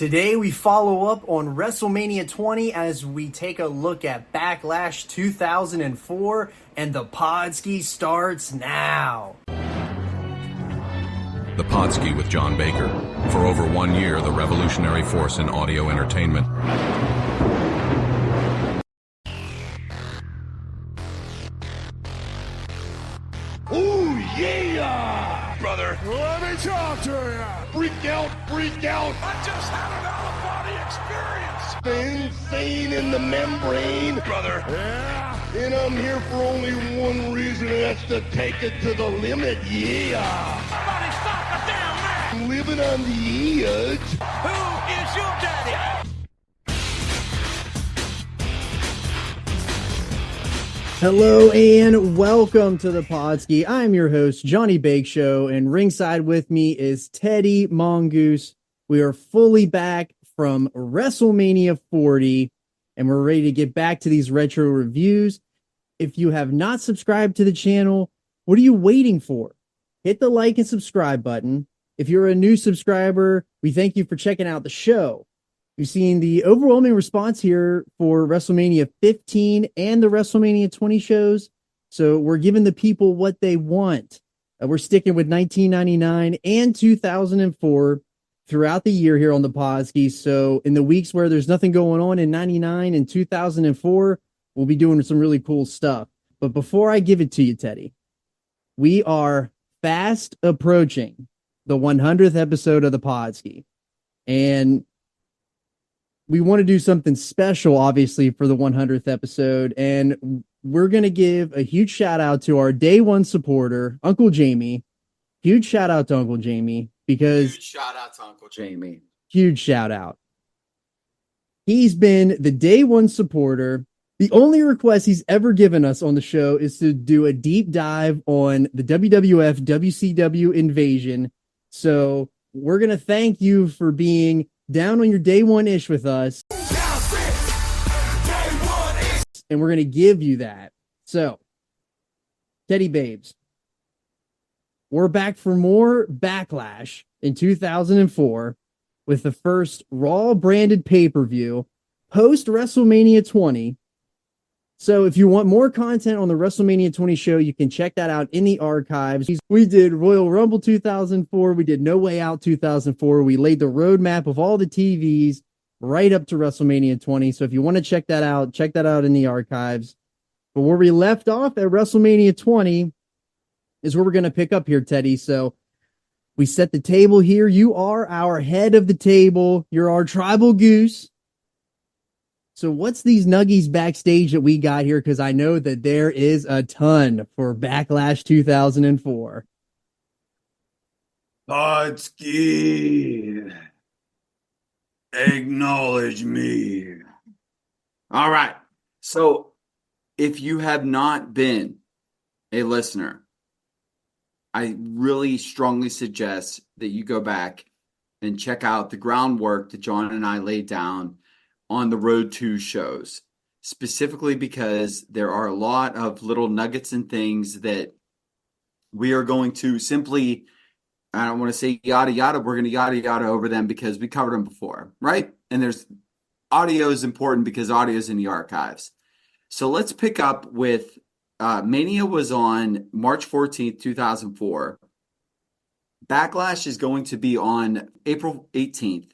Today we follow up on WrestleMania 20 as we take a look at Backlash 2004, and the Podski starts now. The Podski with John Baker. For over 1 year, the revolutionary force in audio entertainment. Ooh, yeah! Brother, Let me talk to you! Freak out! I just had an out-of-body experience! The insane in the membrane! Brother, Yeah! And I'm here for only one reason, and that's to take it to the limit, yeah! somebody stop the damn man! I'm living on the edge. Who is your daddy? Hello and welcome to the Podski. I'm your host, Johnny Bake Show, and ringside with me is Teddy Mongoose. We are fully back from WrestleMania 40, and we're ready to get back to these retro reviews. If you have not subscribed to the channel, what are you waiting for? Hit the like and subscribe button. If you're a new subscriber, we thank you for checking out the show. We've seen the overwhelming response here for WrestleMania 15 and the WrestleMania 20 shows. So we're giving the people what they want. We're sticking with 1999 and 2004 throughout the year here on the Podski. So in the weeks where there's nothing going on in 99 and 2004, we'll be doing some really cool stuff. But before I give it to you, Teddy, we are fast approaching the 100th episode of the Podski. And we want to do something special, obviously, for the 100th episode. And we're going to give a huge shout out to our day one supporter, Uncle Jamie. Huge shout out to Uncle Jamie because Huge shout out to Uncle Jamie. huge shout out. He's been the day one supporter. The only request he's ever given us on the show is to do a deep dive on the WWF WCW invasion. So we're going to thank you for being down on your day one-ish with us. And we're going to give you that. So, Teddy Babes, we're back for more Backlash in 2004 with the first Raw branded pay-per-view post WrestleMania 20. So if you want more content on the WrestleMania 20 show, you can check that out in the archives. We did Royal Rumble 2004. We did No Way Out 2004. We laid the roadmap of all the TVs right up to WrestleMania 20. So if you want to check that out in the archives. But where we left off at WrestleMania 20 is where we're going to pick up here, Teddy. So we set the table here. You are our head of the table. You're our tribal goose. So what's these nuggies backstage that we got here? Because I know that there is a ton for Backlash 2004. Podski, acknowledge me. All right. So if you have not been a listener, I really strongly suggest that you go back and check out the groundwork that John and I laid down on the Road to shows, specifically because there are a lot of little nuggets and things that we are going to simply, I don't want to say yada yada, we're going to yada yada over them because we covered them before, right? And there's audio is important because audio is in the archives. So let's pick up with Mania was on March 14th, 2004. Backlash is going to be on April 18th.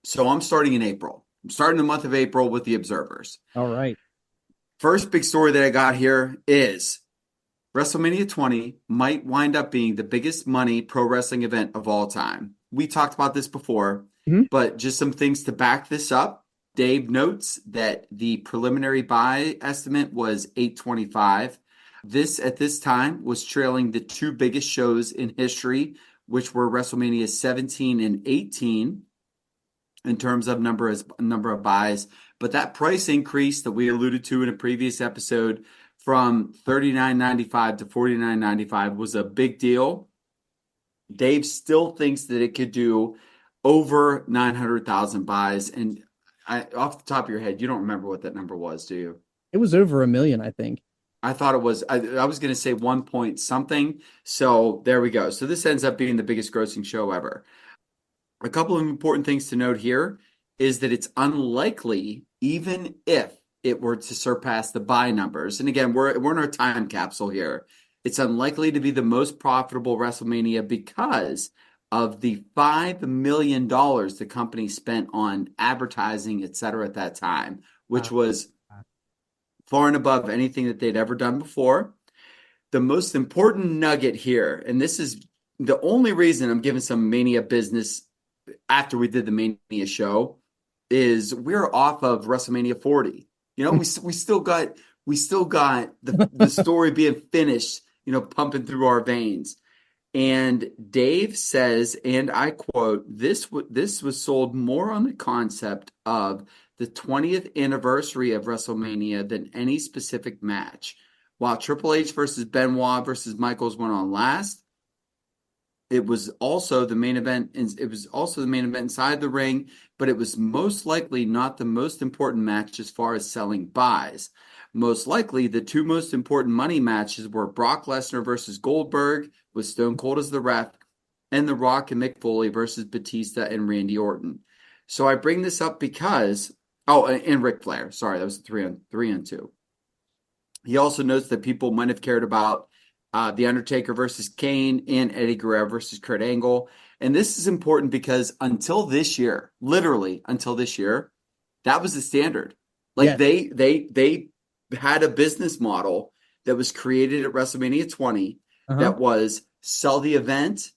So I'm starting in April. I'm starting the month of April with the Observers. All right. First big story that I got here is WrestleMania 20 might wind up being the biggest money pro wrestling event of all time. We talked about this before, but just some things to back this up. Dave notes that the preliminary buy estimate was $825. This at this time was trailing the two biggest shows in history, which were WrestleMania 17 and 18. In terms of number of buys, but that price increase that we alluded to in a previous episode from $39.95 to $49.95 was a big deal. Dave still thinks that it could do over 900,000 buys, and off the top of your head, you don't remember what that number was, do you? It was over 1 million, I think. I thought it was, I was going to say 1 point something. So there we go. So this ends up being the biggest grossing show ever. A couple of important things to note here is that it's unlikely, even if it were to surpass the buy numbers. And again, we're in our time capsule here. It's unlikely to be the most profitable WrestleMania because of the $5 million the company spent on advertising, et cetera, at that time, which was far and above anything that they'd ever done before. The most important nugget here, and this is the only reason I'm giving some Mania business after we did the Mania show, is we're off of WrestleMania 40. You know, we still got the story being finished, you know, pumping through our veins. And Dave says, and I quote, this was sold more on the concept of the 20th anniversary of WrestleMania than any specific match. While Triple H versus Benoit versus Michaels went on last, it was also the main event. It was also the main event inside the ring, but it was most likely not the most important match as far as selling buys. Most likely, the two most important money matches were Brock Lesnar versus Goldberg, with Stone Cold as the ref, and The Rock and Mick Foley versus Batista and Randy Orton. So I bring this up because, and Ric Flair. Sorry, that was 3-on-2. He also notes that people might have cared about The Undertaker versus Kane and Eddie Guerrero versus Kurt Angle. And this is important because until this year, literally until this year, that was the standard. Like they had a business model that was created at WrestleMania 20 that was sell the event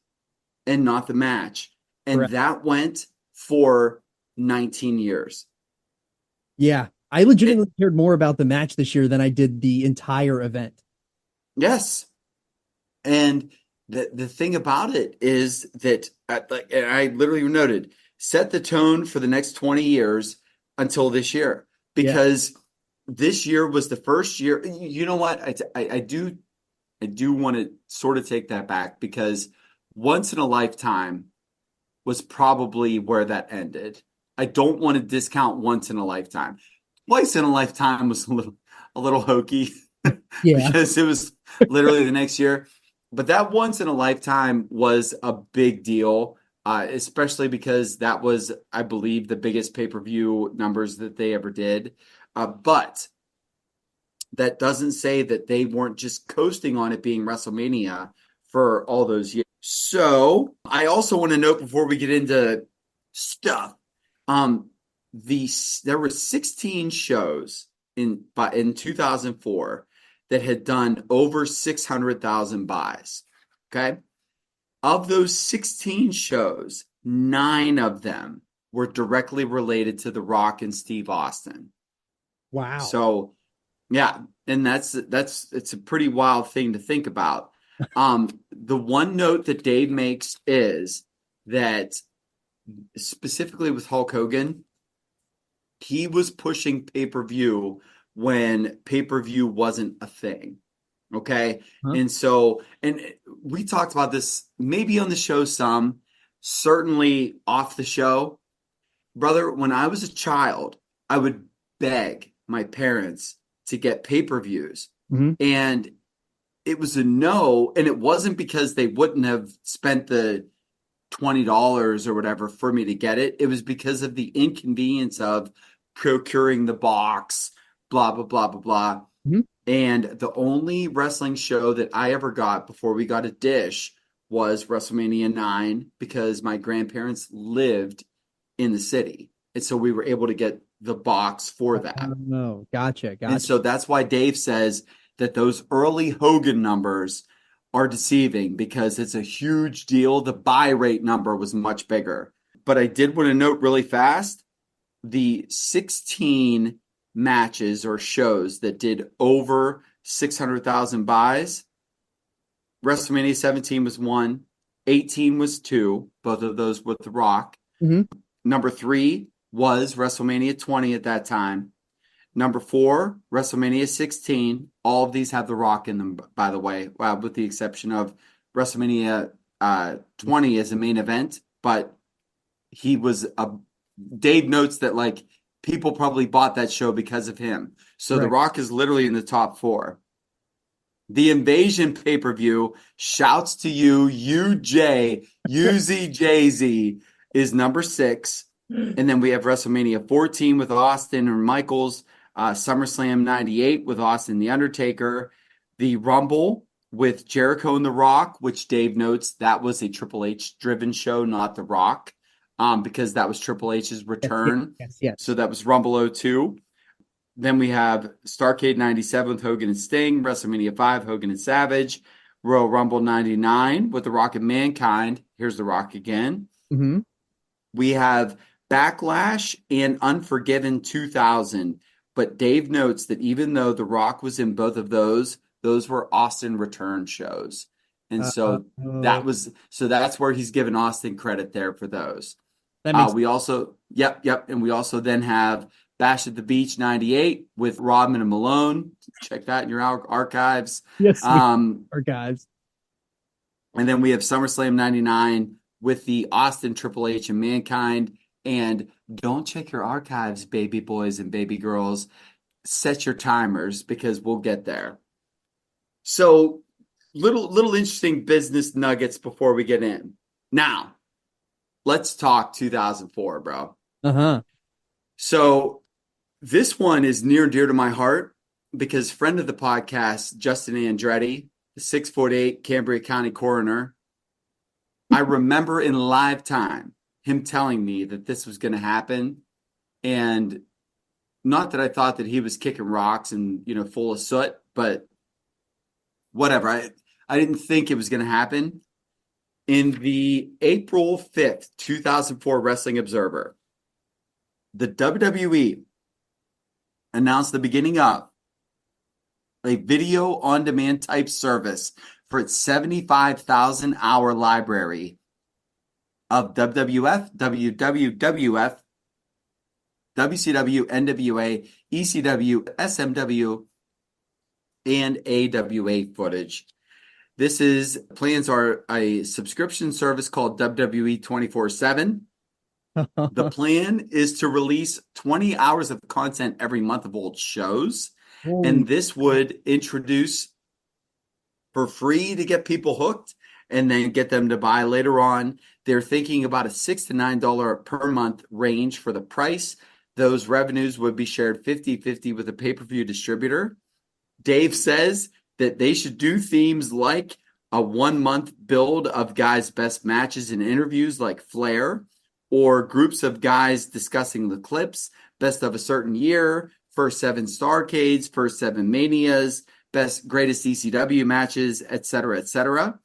and not the match. And that went for 19 years. Yeah. I legitimately cared more about the match this year than I did the entire event. Yes. And the thing about it is that, and I literally noted, set the tone for the next 20 years until this year. Because this year was the first year. You know what? I do want to sort of take that back, because once in a lifetime was probably where that ended. I don't want to discount once in a lifetime. Twice in a lifetime was a little hokey because it was literally the next year. But that once in a lifetime was a big deal, especially because that was, I believe, the biggest pay-per-view numbers that they ever did. But that doesn't say that they weren't just coasting on it being WrestleMania for all those years. So I also want to note before we get into stuff, there were 16 shows in 2004 that had done over 600,000 buys. Okay. Of those 16 shows, 9 of them were directly related to The Rock and Steve Austin. Wow. So, yeah, and it's a pretty wild thing to think about. The one note that Dave makes is that specifically with Hulk Hogan, he was pushing pay-per-view when pay-per-view wasn't a thing. Okay. And so, and we talked about this maybe on the show some, certainly off the show. Brother, when I was a child, I would beg my parents to get pay-per-views. And it was a no. And it wasn't because they wouldn't have spent the $20 or whatever for me to get it. It was because of the inconvenience of procuring the box, blah, blah, blah, blah, blah. And the only wrestling show that I ever got before we got a dish was WrestleMania 9, because my grandparents lived in the city. And so we were able to get the box for that. No, gotcha. And so that's why Dave says that those early Hogan numbers are deceiving, because it's a huge deal. The buy rate number was much bigger. But I did want to note really fast, the 16 matches or shows that did over 600,000 buys, WrestleMania 17 was 1, 18 was 2, both of those with The Rock. Number 3 was WrestleMania 20 at that time. Number 4, WrestleMania 16. All of these have The Rock in them, by the way, with the exception of WrestleMania 20 as a main event. But Dave notes that, like, people probably bought that show because of him. So The Rock is literally in the top 4. The Invasion pay-per-view, shouts to you, UZJZ, is number 6. And then we have WrestleMania 14 with Austin and Michaels, SummerSlam 98 with Austin and The Undertaker, the Rumble with Jericho and The Rock, which Dave notes that was a Triple H driven show, not The Rock, because that was Triple H's return. Yes. So that was Rumble 02. Then we have Starrcade 97 with Hogan and Sting, WrestleMania 5, Hogan and Savage, Royal Rumble 99 with The Rock and Mankind. Here's The Rock again. Mm-hmm. We have Backlash and Unforgiven 2000. But Dave notes that even though The Rock was in both of those were Austin return shows. And so that's where he's given Austin credit there for those. That makes we also, yep. And we also then have Bash at the Beach 98 with Rodman and Malone. Check that in your archives. Yes, archives. And then we have SummerSlam 99 with the Austin, Triple H, and Mankind. And don't check your archives, baby boys and baby girls. Set your timers because we'll get there. So little interesting business nuggets before we get in. Now, let's talk 2004, bro. Uh-huh. So this one is near and dear to my heart because friend of the podcast, Justin Andretti, the 6'8" Cambria County coroner, I remember in live time him telling me that this was going to happen. And not that I thought that he was kicking rocks and, full of soot, but whatever. I didn't think it was going to happen. In the April 5th, 2004 Wrestling Observer, the WWE announced the beginning of a video on demand type service for its 75,000 hour library of WWF, WWF, WCW, NWA, ECW, SMW, and AWA footage. Plans are a subscription service called WWE 24/7. The plan is to release 20 hours of content every month of old shows. And this would introduce for free to get people hooked and then get them to buy later on. They're thinking about a $6 to $9 per month range for the price. Those revenues would be shared 50-50 with a pay-per-view distributor. Dave says that they should do themes like a 1 month build of guys' best matches and interviews like Flair, or groups of guys discussing the clips, best of a certain year, first 7 Starrcades, first 7 Manias, greatest ECW matches, etc., etc.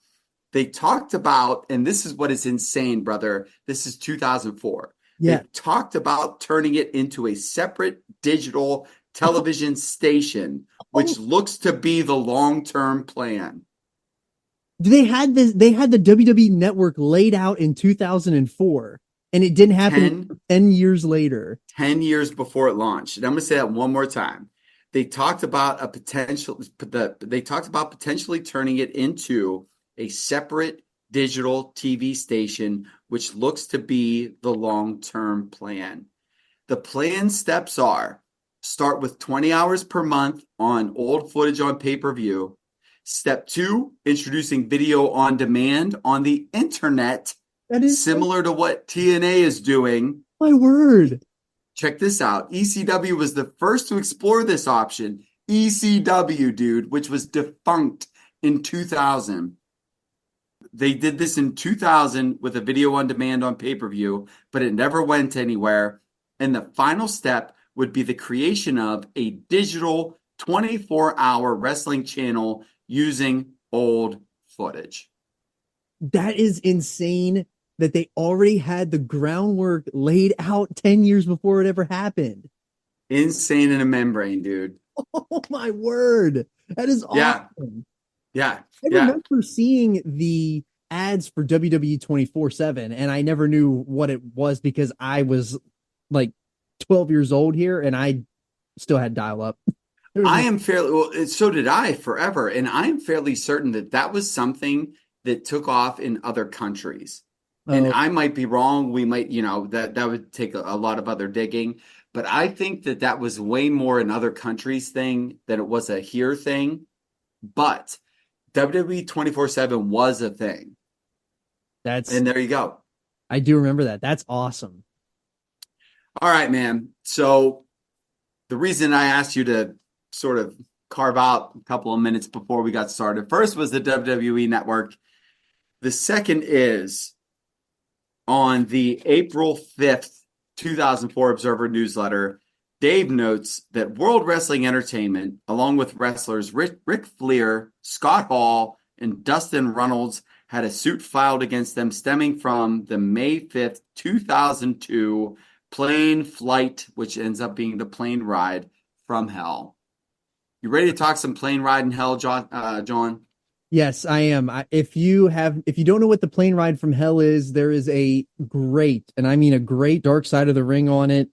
They talked about, and this is what is insane, brother. This is 2004. Yeah. They talked about turning it into a separate digital television station, which looks to be the long-term plan. They had the WWE Network laid out in 2004. And it didn't happen 10 years later. 10 years before it launched. And I'm going to say that one more time. They talked about potentially turning it into a separate digital TV station, which looks to be the long-term plan. The plan steps are: start with 20 hours per month on old footage on pay-per-view. Step 2, introducing video on demand on the internet. That is similar to what TNA is doing. My word. Check this out. ECW was the first to explore this option. ECW, dude, which was defunct in 2000. They did this in 2000 with a video on demand on pay-per-view, but it never went anywhere. And the final step would be the creation of a digital 24-hour wrestling channel using old footage. That is insane that they already had the groundwork laid out 10 years before it ever happened. Insane in a membrane, dude. Oh, my word. That is awesome. Yeah. I remember seeing the ads for WWE 24/7, and I never knew what it was because I was like 12 years old here, and I still had dial-up. So did I forever, and I am fairly certain that was something that took off in other countries. And I might be wrong. We might, that would take a lot of other digging. But I think that was way more in other countries thing than it was a here thing. But WWE 24/7 was a thing. And there you go. I do remember that. That's awesome. All right, man. So the reason I asked you to sort of carve out a couple of minutes before we got started, first was the WWE Network. The second is on the April 5th, 2004 Observer newsletter. Dave notes that World Wrestling Entertainment, along with wrestlers Ric Flair, Scott Hall, and Dustin Runnels, had a suit filed against them stemming from the May 5th, 2002 plane flight, which ends up being the plane ride from hell. You ready to talk some plane ride in hell, John? Yes, I am. If you don't know what the plane ride from hell is, there is a great, and I mean a great Dark Side of the Ring on it.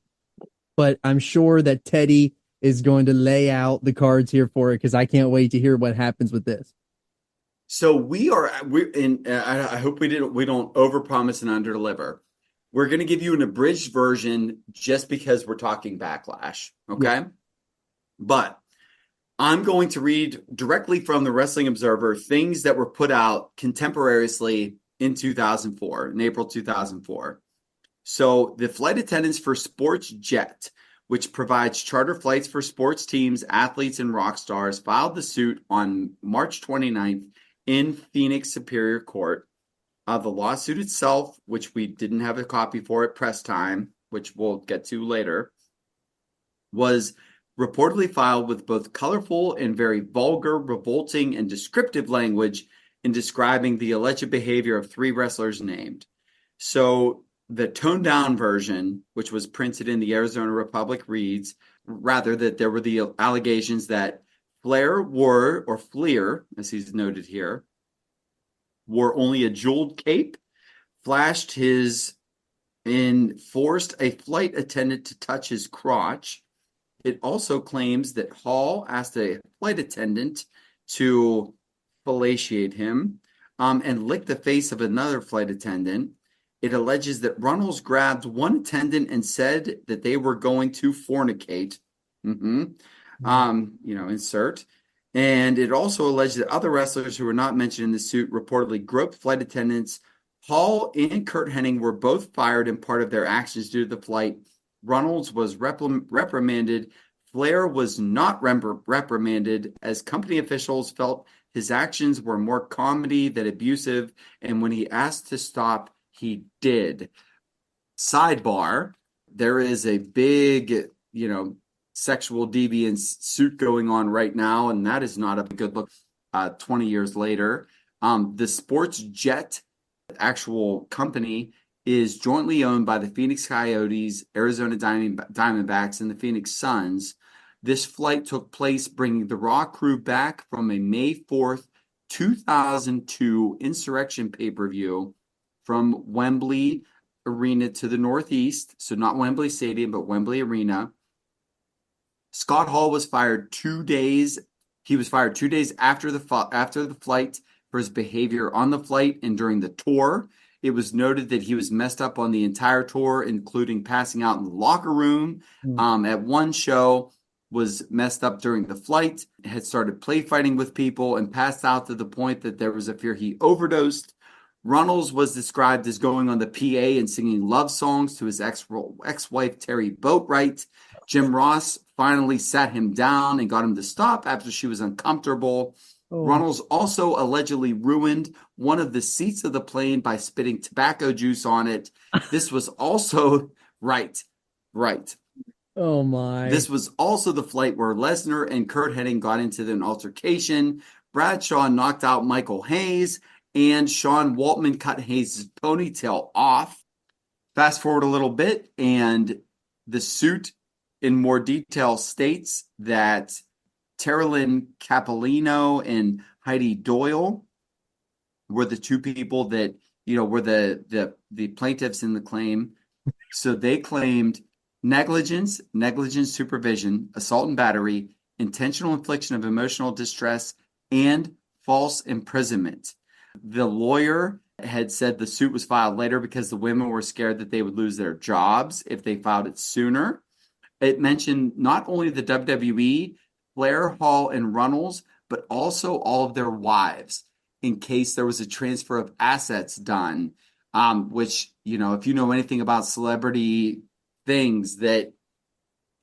But I'm sure that Teddy is going to lay out the cards here for it because I can't wait to hear what happens with this. So I hope we don't overpromise and underdeliver. We're going to give you an abridged version just because we're talking Backlash, okay? Yeah. But I'm going to read directly from the Wrestling Observer things that were put out contemporaneously in 2004, in April 2004. So the flight attendants for Sports Jet, which provides charter flights for sports teams, athletes, and rock stars, filed the suit on March 29th in Phoenix Superior Court. The lawsuit itself, which we didn't have a copy for at press time, which we'll get to later, was reportedly filed with both colorful and very vulgar, revolting, and descriptive language in describing the alleged behavior of three wrestlers named. So the toned down version, which was printed in the Arizona Republic, reads rather that there were the allegations that Flair, as he's noted here, wore only a jeweled cape, flashed and forced a flight attendant to touch his crotch. It also claims that Hall asked a flight attendant to fellatiate him and lick the face of another flight attendant. It alleges that Runnels grabbed one attendant and said that they were going to fornicate. Insert. And it also alleged that other wrestlers who were not mentioned in the suit reportedly groped flight attendants. Hall and Curt Hennig were both fired in part of their actions due to the flight. Runnels was reprimanded. Flair was not reprimanded, as company officials felt his actions were more comedy than abusive, and when he asked to stop, he did. Sidebar, there is a big, sexual deviance suit going on right now, and that is not a good look 20 years later. The Sports Jet actual company is jointly owned by the Phoenix Coyotes, Arizona Diamondbacks, and the Phoenix Suns. This flight took place bringing the Raw crew back from a May 4th, 2002 Insurrection pay-per-view from Wembley Arena to the Northeast. So not Wembley Stadium, but Wembley Arena. Scott Hall was fired 2 days. He was fired 2 days after the flight for his behavior on the flight and during the tour. It was noted that he was messed up on the entire tour, including passing out in the locker room. At one show, was messed up during the flight, had started play fighting with people, and passed out to the point that there was a fear he overdosed. Runnels was described as going on the PA and singing love songs to his ex-wife, Terry Boatwright. Jim Ross finally sat him down and got him to stop after she was uncomfortable. Runnels also allegedly ruined one of the seats of the plane by spitting tobacco juice on it. This was also right. Oh my. This was also the flight where Lesnar and Curt Hennig got into an altercation. Bradshaw knocked out Michael Hayes, and Sean Waltman cut Hayes' ponytail off. Fast forward a little bit, and the suit in more detail states that Terilyn Capellino and Heidi Doyle were the two people that, were the plaintiffs in the claim. So they claimed negligence supervision, assault and battery, intentional infliction of emotional distress, and false imprisonment. The lawyer had said the suit was filed later because the women were scared that they would lose their jobs if they filed it sooner. It mentioned not only the WWE, Flair, Hall, and Runnels, but also all of their wives in case there was a transfer of assets done, which if you know anything about celebrity things, that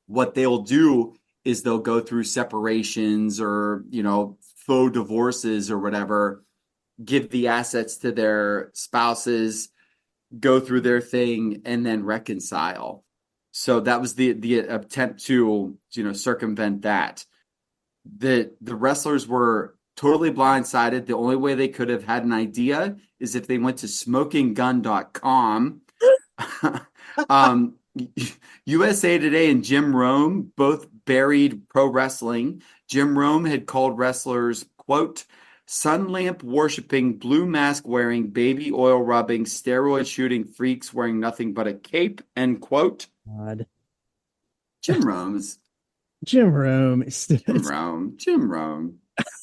what they'll do is they'll go through separations or, faux divorces or whatever, give the assets to their spouses, go through their thing, and then reconcile. So that was the attempt to, circumvent that. The wrestlers were totally blindsided. The only way they could have had an idea is if they went to smokinggun.com. USA Today and Jim Rome both buried pro wrestling. Jim Rome had called wrestlers, quote, sun lamp worshipping, blue mask wearing, baby oil rubbing, steroid shooting freaks wearing nothing but a cape, end quote. God. Jim Rome's Jim Rome. Jim Rome.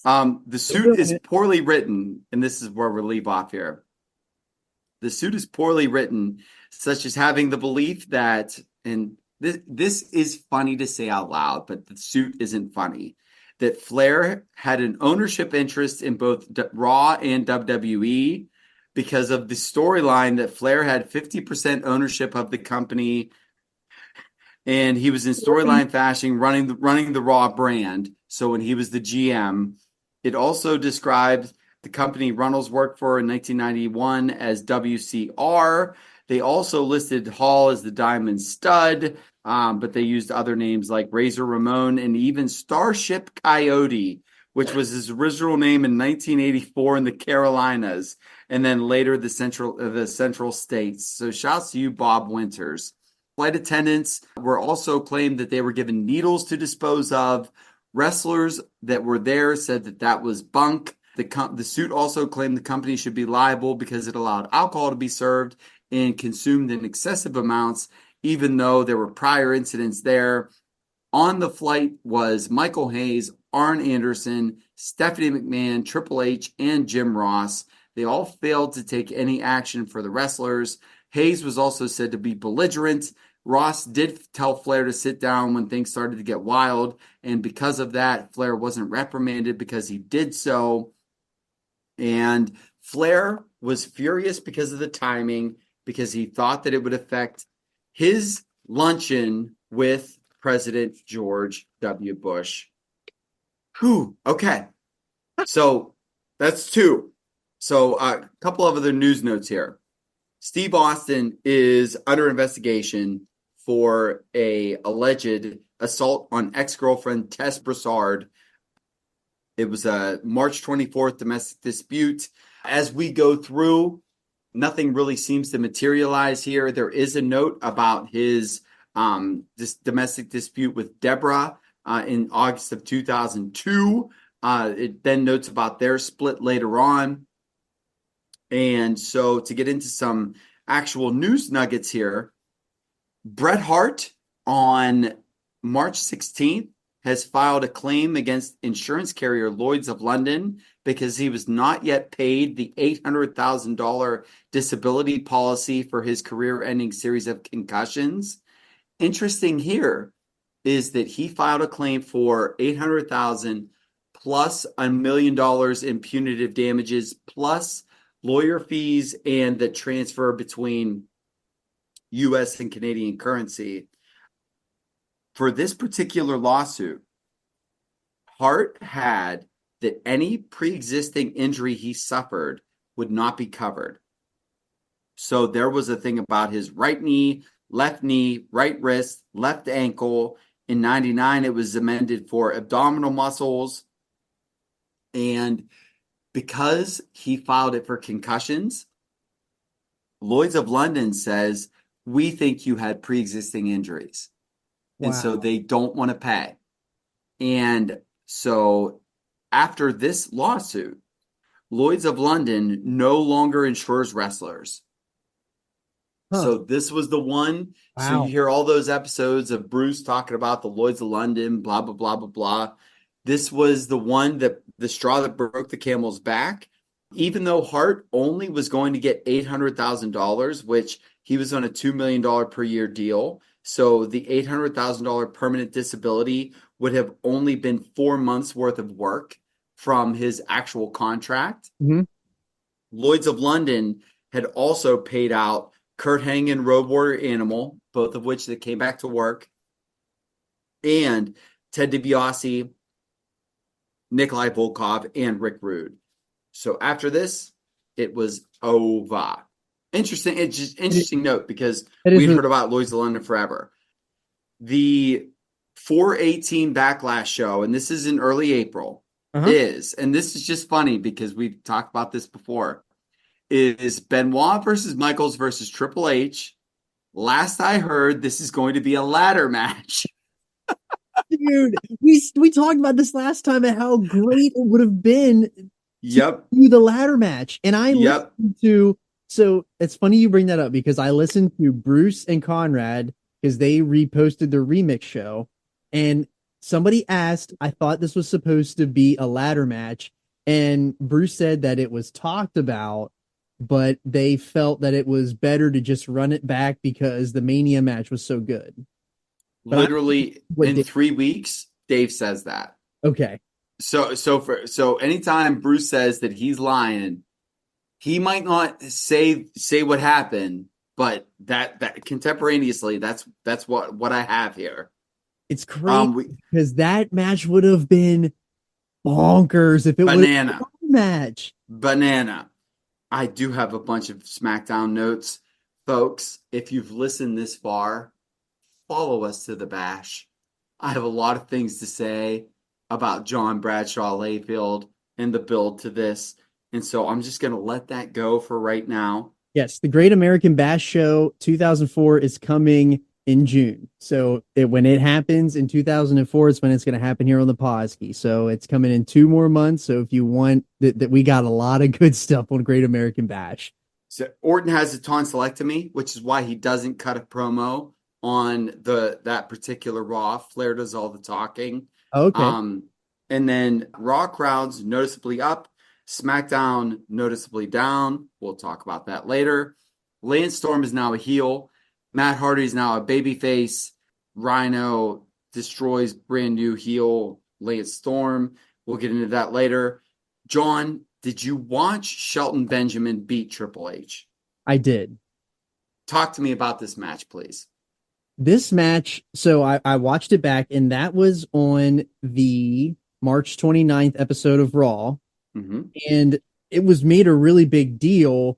The suit is poorly written, and this is where we'll leave off here. The suit is poorly written, such as having the belief that, and this is funny to say out loud, but the suit isn't funny, that Flair had an ownership interest in both Raw and WWE because of the storyline that Flair had 50% ownership of the company, and he was in storyline fashion running the Raw brand. So when he was the GM, it also described the company Runnels worked for in 1991 as WCR. They also listed Hall as the Diamond Stud, but they used other names like Razor Ramon and even Starship Coyote, which was his original name in 1984 in the Carolinas, and then later the Central States. So shouts to you, Bob Winters. Flight attendants were also claimed that they were given needles to dispose of. Wrestlers that were there said that was bunk. The suit also claimed the company should be liable because it allowed alcohol to be served and consumed in excessive amounts, even though there were prior incidents there. On the flight was Michael Hayes, Arn Anderson, Stephanie McMahon, Triple H, and Jim Ross. They all failed to take any action for the wrestlers. Hayes was also said to be belligerent. Ross did tell Flair to sit down when things started to get wild, and because of that, Flair wasn't reprimanded because he did so. And Flair was furious because of the timing, because he thought that it would affect his luncheon with President George W. Bush. Whew, okay. So that's two. So a couple of other news notes here. Steve Austin is under investigation for a alleged assault on ex-girlfriend Tess Broussard. It was a March 24th domestic dispute. As we go through, nothing really seems to materialize here. There is a note about his this domestic dispute with Deborah in August of 2002. It then notes about their split later on. And so to get into some actual news nuggets here, Bret Hart on March 16th has filed a claim against insurance carrier Lloyd's of London because he was not yet paid the $800,000 disability policy for his career-ending series of concussions. Interesting here is that he filed a claim for $800,000 plus $1 million in punitive damages plus lawyer fees and the transfer between U.S. and Canadian currency. For this particular lawsuit, Hart had that any pre-existing injury he suffered would not be covered. So there was a thing about his right knee, right wrist, left ankle. In 99, it was amended for abdominal muscles. And because he filed it for concussions, Lloyd's of London says, we think you had pre-existing injuries. Wow. And so they don't want to pay. And so after this lawsuit, Lloyd's of London no longer insures wrestlers. Huh. So this was the one. Wow. So you hear all those episodes of Bruce talking about the Lloyd's of London, blah, blah, blah, blah, blah. This was the one that the straw that broke the camel's back. Even though Hart only was going to get $800,000, which he was on a $2 million per year deal. So the $800,000 permanent disability would have only been 4 months worth of work from his actual contract. Mm-hmm. Lloyd's of London had also paid out Kurt Hennig and Road Warrior Animal, both of which that came back to work, and Ted DiBiase, Nikolai Volkov, and Rick Rude. So after this, it was over. Interesting. It's just interesting note because we'd heard about Lloyd's of London forever. The 4/18 Backlash show, and this is in early April, and this is just funny because we've talked about this before, is Benoit versus Michaels versus Triple H. Last I heard, this is going to be a ladder match. Dude, we talked about this last time and how great it would have been to do the ladder match. And I listened to, so it's funny you bring that up because I listened to Bruce and Conrad because they reposted their remix show. And somebody asked, I thought this was supposed to be a ladder match. And Bruce said that it was talked about, but they felt that it was better to just run it back because the Mania match was so good. But literally in 3 weeks, Dave says that. Okay. So anytime Bruce says that he's lying, he might not say what happened, but that contemporaneously, that's what I have here. It's crazy because that match would have been bonkers if it was a match. Banana. I do have a bunch of SmackDown notes, folks. If you've listened this far, follow us to the bash. I have a lot of things to say about John Bradshaw Layfield and the build to this. And so I'm just going to let that go for right now. Yes, the Great American Bash Show 2004 is coming in June. So when it happens in 2004, it's when it's going to happen here on the Podski. So it's coming in 2 more months. So if you want that, we got a lot of good stuff on Great American Bash. So Orton has a tonsillectomy, which is why he doesn't cut a promo on that particular Raw. Flair does all the talking. Okay. And then Raw crowds noticeably up, SmackDown noticeably down. We'll talk about that later. Lance Storm is now a heel. Matt Hardy is now a babyface. Rhino destroys brand new heel Lance Storm. We'll get into that later. John, did you watch Shelton Benjamin beat Triple H? I did. Talk to me about this match, please. This match, so I watched it back, and that was on the March 29th episode of Raw. Mm-hmm. And it was made a really big deal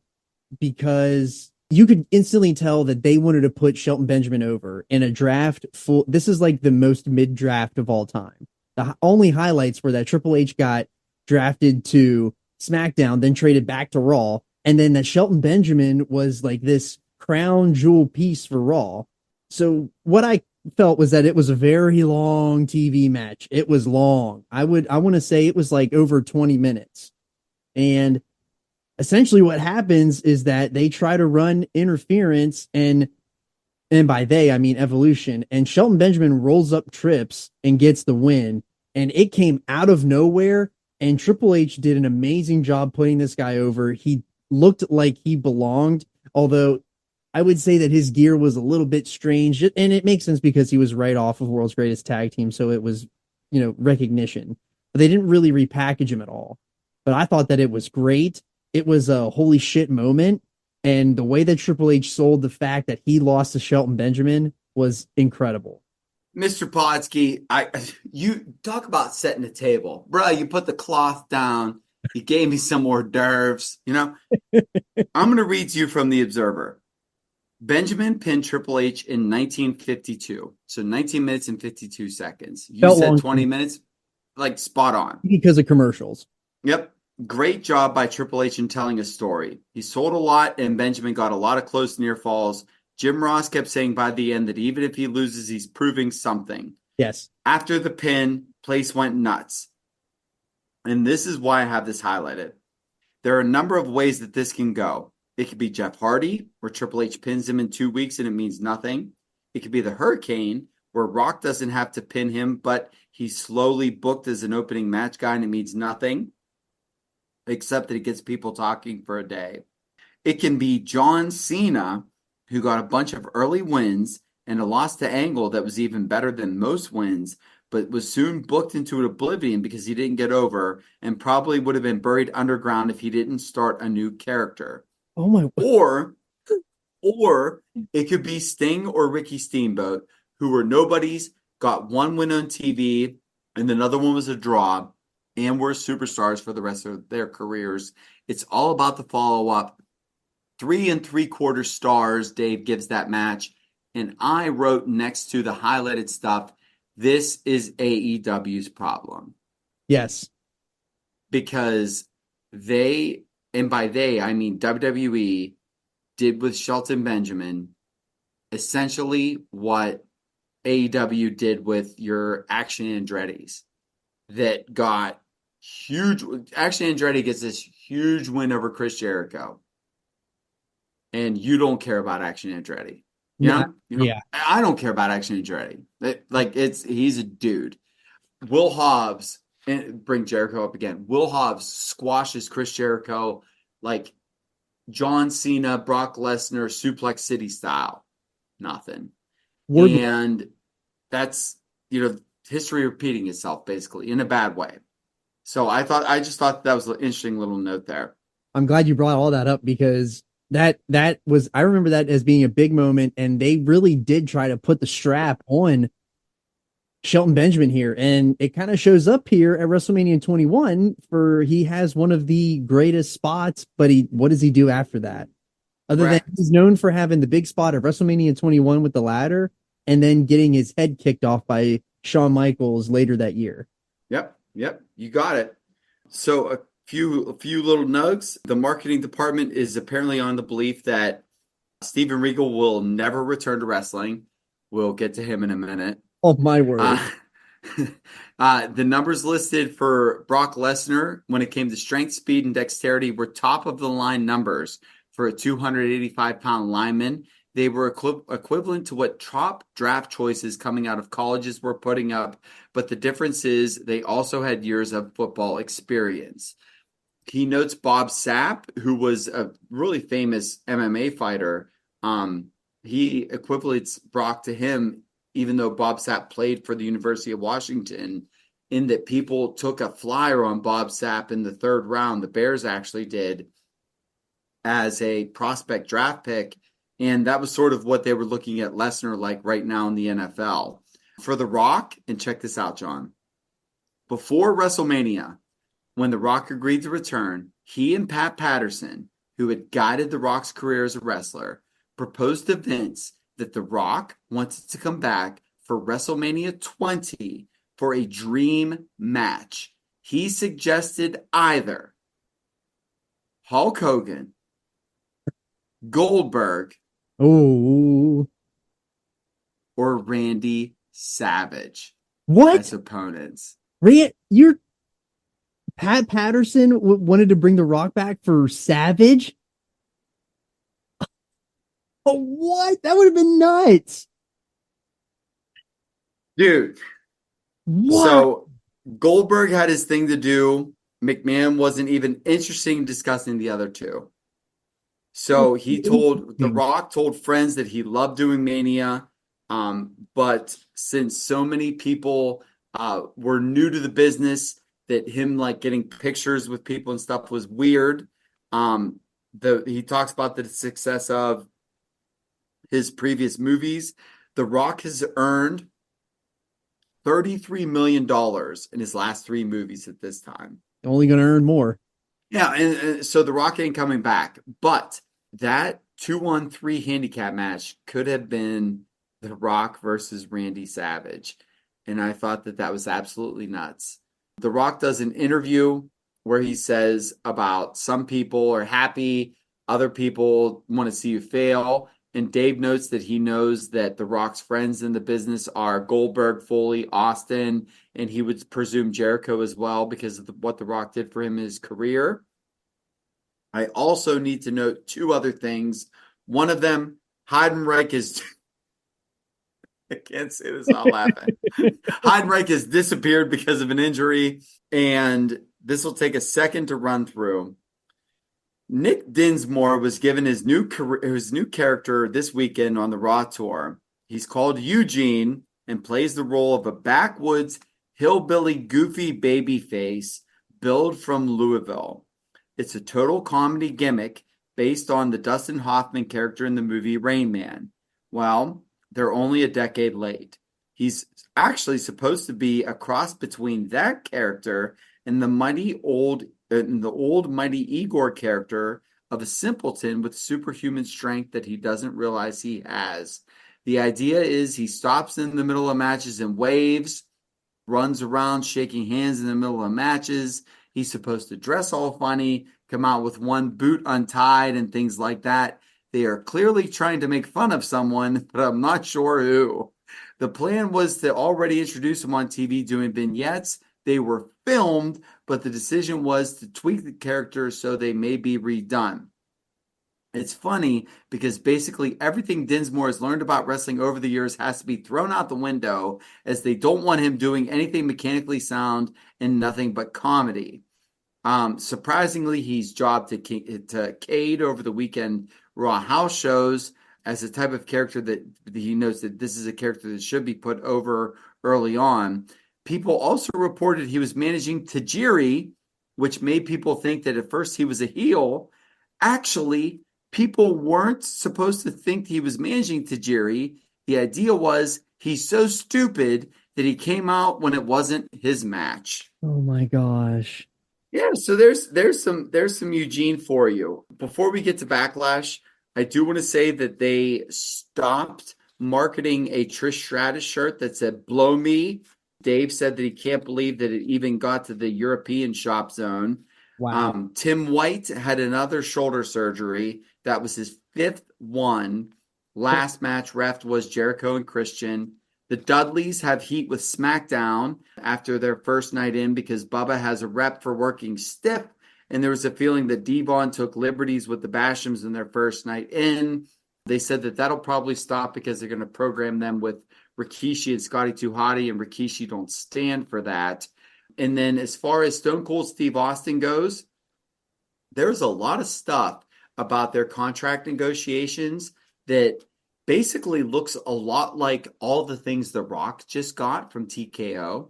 because you could instantly tell that they wanted to put Shelton Benjamin over in a draft full. This is like the most mid-draft of all time. The only highlights were that Triple H got drafted to SmackDown, then traded back to Raw, and then that Shelton Benjamin was like this crown jewel piece for Raw. So what I felt was that it was a very long TV match. It was long. I want to say it was like over 20 minutes. And essentially what happens is that they try to run interference and by they, I mean Evolution, and Shelton Benjamin rolls up Trips and gets the win. And it came out of nowhere, and Triple H did an amazing job putting this guy over. He looked like he belonged, although I would say that his gear was a little bit strange, and it makes sense because he was right off of World's Greatest Tag Team, so it was, recognition. But they didn't really repackage him at all. But I thought that it was great. It was a holy shit moment, and the way that Triple H sold the fact that he lost to Shelton Benjamin was incredible. Mr. Podski, you talk about setting the table. Bro, you put the cloth down. You gave me some hors d'oeuvres. I'm going to read to you from The Observer. Benjamin pinned Triple H in 1952. So 19 minutes and 52 seconds. You said 20 minutes, like spot on. Because of commercials. Yep. Great job by Triple H in telling a story. He sold a lot, and Benjamin got a lot of close near falls. Jim Ross kept saying by the end that even if he loses, he's proving something. Yes. After the pin, place went nuts. And this is why I have this highlighted. There are a number of ways that this can go. It could be Jeff Hardy, where Triple H pins him in 2 weeks and it means nothing. It could be the Hurricane, where Rock doesn't have to pin him, but he's slowly booked as an opening match guy and it means nothing, except that it gets people talking for a day. It can be John Cena, who got a bunch of early wins and a loss to Angle that was even better than most wins, but was soon booked into oblivion because he didn't get over and probably would have been buried underground if he didn't start a new character. Oh my! Or it could be Sting or Ricky Steamboat, who were nobodies, got one win on TV, and another one was a draw, and were superstars for the rest of their careers. It's all about the follow-up. 3 3/4 stars, Dave gives that match. And I wrote next to the highlighted stuff, this is AEW's problem. Yes. Because they, and by they, I mean WWE, did with Shelton Benjamin essentially what AEW did with your Action Andretti's that got huge. Action Andretti gets this huge win over Chris Jericho. And you don't care about Action Andretti. Yeah. I don't care about Action Andretti. He's a dude. Will Hobbs, and bring Jericho up again. Will Hobbs squashes Chris Jericho like John Cena, Brock Lesnar, Suplex City style. Nothing. And that's, history repeating itself basically in a bad way. So I just thought that was an interesting little note there. I'm glad you brought all that up because that was, I remember that as being a big moment, and they really did try to put the strap on Shelton Benjamin here, and it kind of shows up here at WrestleMania 21 he has one of the greatest spots, but what does he do after that? Other than he's known for having the big spot at WrestleMania 21 with the ladder and then getting his head kicked off by Shawn Michaels later that year. Yep. You got it. So a few little nugs. The marketing department is apparently on the belief that Steven Regal will never return to wrestling. We'll get to him in a minute. Oh, my word. The numbers listed for Brock Lesnar when it came to strength, speed, and dexterity were top of the line numbers for a 285-pound lineman. They were equivalent to what top draft choices coming out of colleges were putting up, but the difference is they also had years of football experience. He notes Bob Sapp, who was a really famous MMA fighter. He equates Brock to him, even though Bob Sapp played for the University of Washington, in that people took a flyer on Bob Sapp in the third round. The Bears actually did as a prospect draft pick. And that was sort of what they were looking at Lesnar like right now in the NFL. For The Rock, and check this out, John. Before WrestleMania, when The Rock agreed to return, he and Pat Patterson, who had guided The Rock's career as a wrestler, proposed to Vince that The Rock wanted to come back for WrestleMania 20 for a dream match. He suggested either Hulk Hogan, Goldberg, or Randy Savage as opponents. Pat Patterson wanted to bring The Rock back for Savage? Oh, what? That would have been nuts. Dude. What? So Goldberg had his thing to do. McMahon wasn't even interested in discussing the other two. So The Rock told friends that he loved doing Mania. But since so many people were new to the business, that him getting pictures with people and stuff was weird. He talks about the success of his previous movies. The Rock has earned $33 million in his last 3 movies at this time. Only going to earn more. Yeah, and so The Rock ain't coming back. But that 2-on-3 handicap match could have been The Rock versus Randy Savage. And I thought that was absolutely nuts. The Rock does an interview where he says about some people are happy, other people want to see you fail. And Dave notes that he knows that The Rock's friends in the business are Goldberg, Foley, Austin, and he would presume Jericho as well because of what The Rock did for him in his career. I also need to note 2 other things. One of them, Heidenreich is... I can't say this without laughing. Heidenreich has disappeared because of an injury, and this will take a second to run through. Nick Dinsmore was given his new character this weekend on the Raw tour. He's called Eugene and plays the role of a backwoods hillbilly goofy babyface billed from Louisville. It's a total comedy gimmick based on the Dustin Hoffman character in the movie Rain Man. Well, they're only a decade late. He's actually supposed to be a cross between that character and the old mighty Igor character of a simpleton with superhuman strength that he doesn't realize he has. The idea is he stops in the middle of matches and waves, runs around shaking hands in the middle of matches. He's supposed to dress all funny, come out with one boot untied and things like that. They are clearly trying to make fun of someone, but I'm not sure who. The plan was to already introduce him on TV doing vignettes. They were filmed, but the decision was to tweak the characters so they may be redone. It's funny because basically everything Dinsmore has learned about wrestling over the years has to be thrown out the window, as they don't want him doing anything mechanically sound and nothing but comedy. Surprisingly, he's jobbed to Cade over the weekend Raw house shows as a type of character that he knows that this is a character that should be put over early on. People also reported he was managing Tajiri, which made people think that at first he was a heel. Actually, people weren't supposed to think he was managing Tajiri. The idea was he's so stupid that he came out when it wasn't his match. Oh my gosh. Yeah, so there's some Eugene for you. Before we get to Backlash, I do want to say that they stopped marketing a Trish Stratus shirt that said "Blow Me." Dave said that he can't believe that it even got to the European shop zone. Wow. Tim White had another shoulder surgery. That was his fifth one. Last match ref was Jericho and Christian. The Dudleys have heat with SmackDown after their first night in because Bubba has a rep for working stiff, and there was a feeling that Devon took liberties with the Bashams in their first night in. They said that that'll probably stop because they're going to program them with Rikishi and Scotty 2 Hotty, and Rikishi don't stand for that. And then as far as Stone Cold Steve Austin goes, there's a lot of stuff about their contract negotiations that basically looks a lot like all the things The Rock just got from TKO.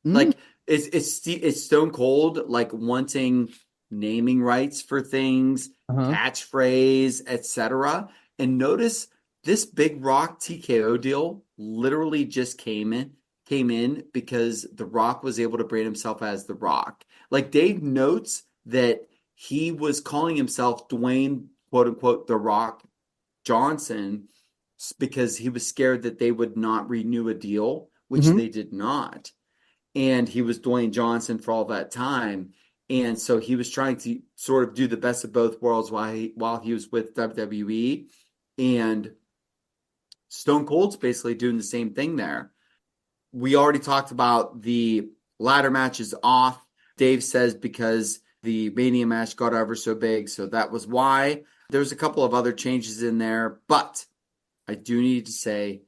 Like it's Stone Cold like wanting naming rights for things, catchphrase, etc. And notice this Big Rock TKO deal literally just came in because The Rock was able to brand himself as The Rock. Like Dave notes that he was calling himself Dwayne, quote unquote, The Rock Johnson, because he was scared that they would not renew a deal, which they did not. And he was Dwayne Johnson for all that time. And so he was trying to sort of do the best of both worlds while he was with WWE. And Stone Cold's basically doing the same thing there. We already talked about the ladder matches off. Dave says because the Mania match got over so big, so that was why. There's a couple of other changes in there, but I do need to say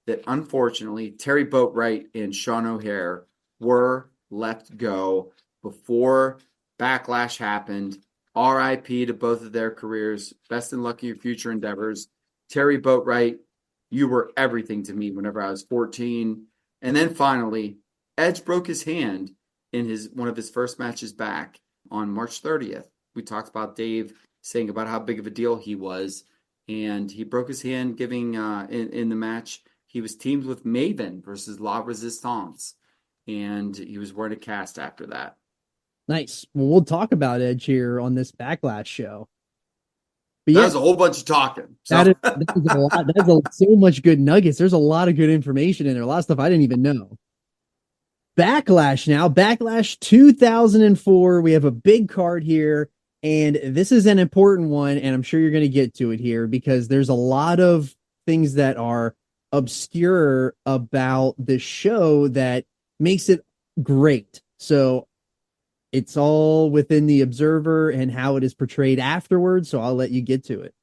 that unfortunately, Terry Boatwright and Sean O'Hare were let go before Backlash happened. RIP to both of their careers. Best in luck in your future endeavors. Terry Boatwright, you were everything to me whenever I was 14. And then finally, Edge broke his hand in one of his first matches back on March 30th. We talked about Dave saying about how big of a deal he was, and he broke his hand giving in the match. He was teamed with Maven versus La Resistance, and he was wearing a cast after that. Nice. Well, we'll talk about Edge here on this Backlash show. But that was a whole bunch of talking. So. That is a lot. That's so much good nuggets. There's a lot of good information in there. A lot of stuff I didn't even know. Backlash now. Backlash 2004. We have a big card here, and this is an important one, and I'm sure you're going to get to it here because there's a lot of things that are obscure about the show that makes it great. So it's all within the Observer and how it is portrayed afterwards, so I'll let you get to it.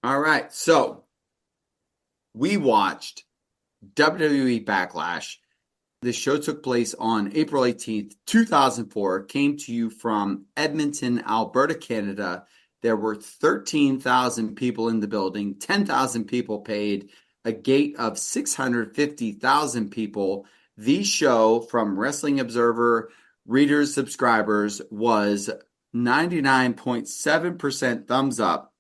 All right. So we watched WWE Backlash. The show took place on April 18th, 2004. Came to you from Edmonton, Alberta, Canada. There were 13,000 people in the building. 10,000 people paid. A gate of 650,000 people. The show from Wrestling Observer readers, subscribers was 99.7% thumbs up,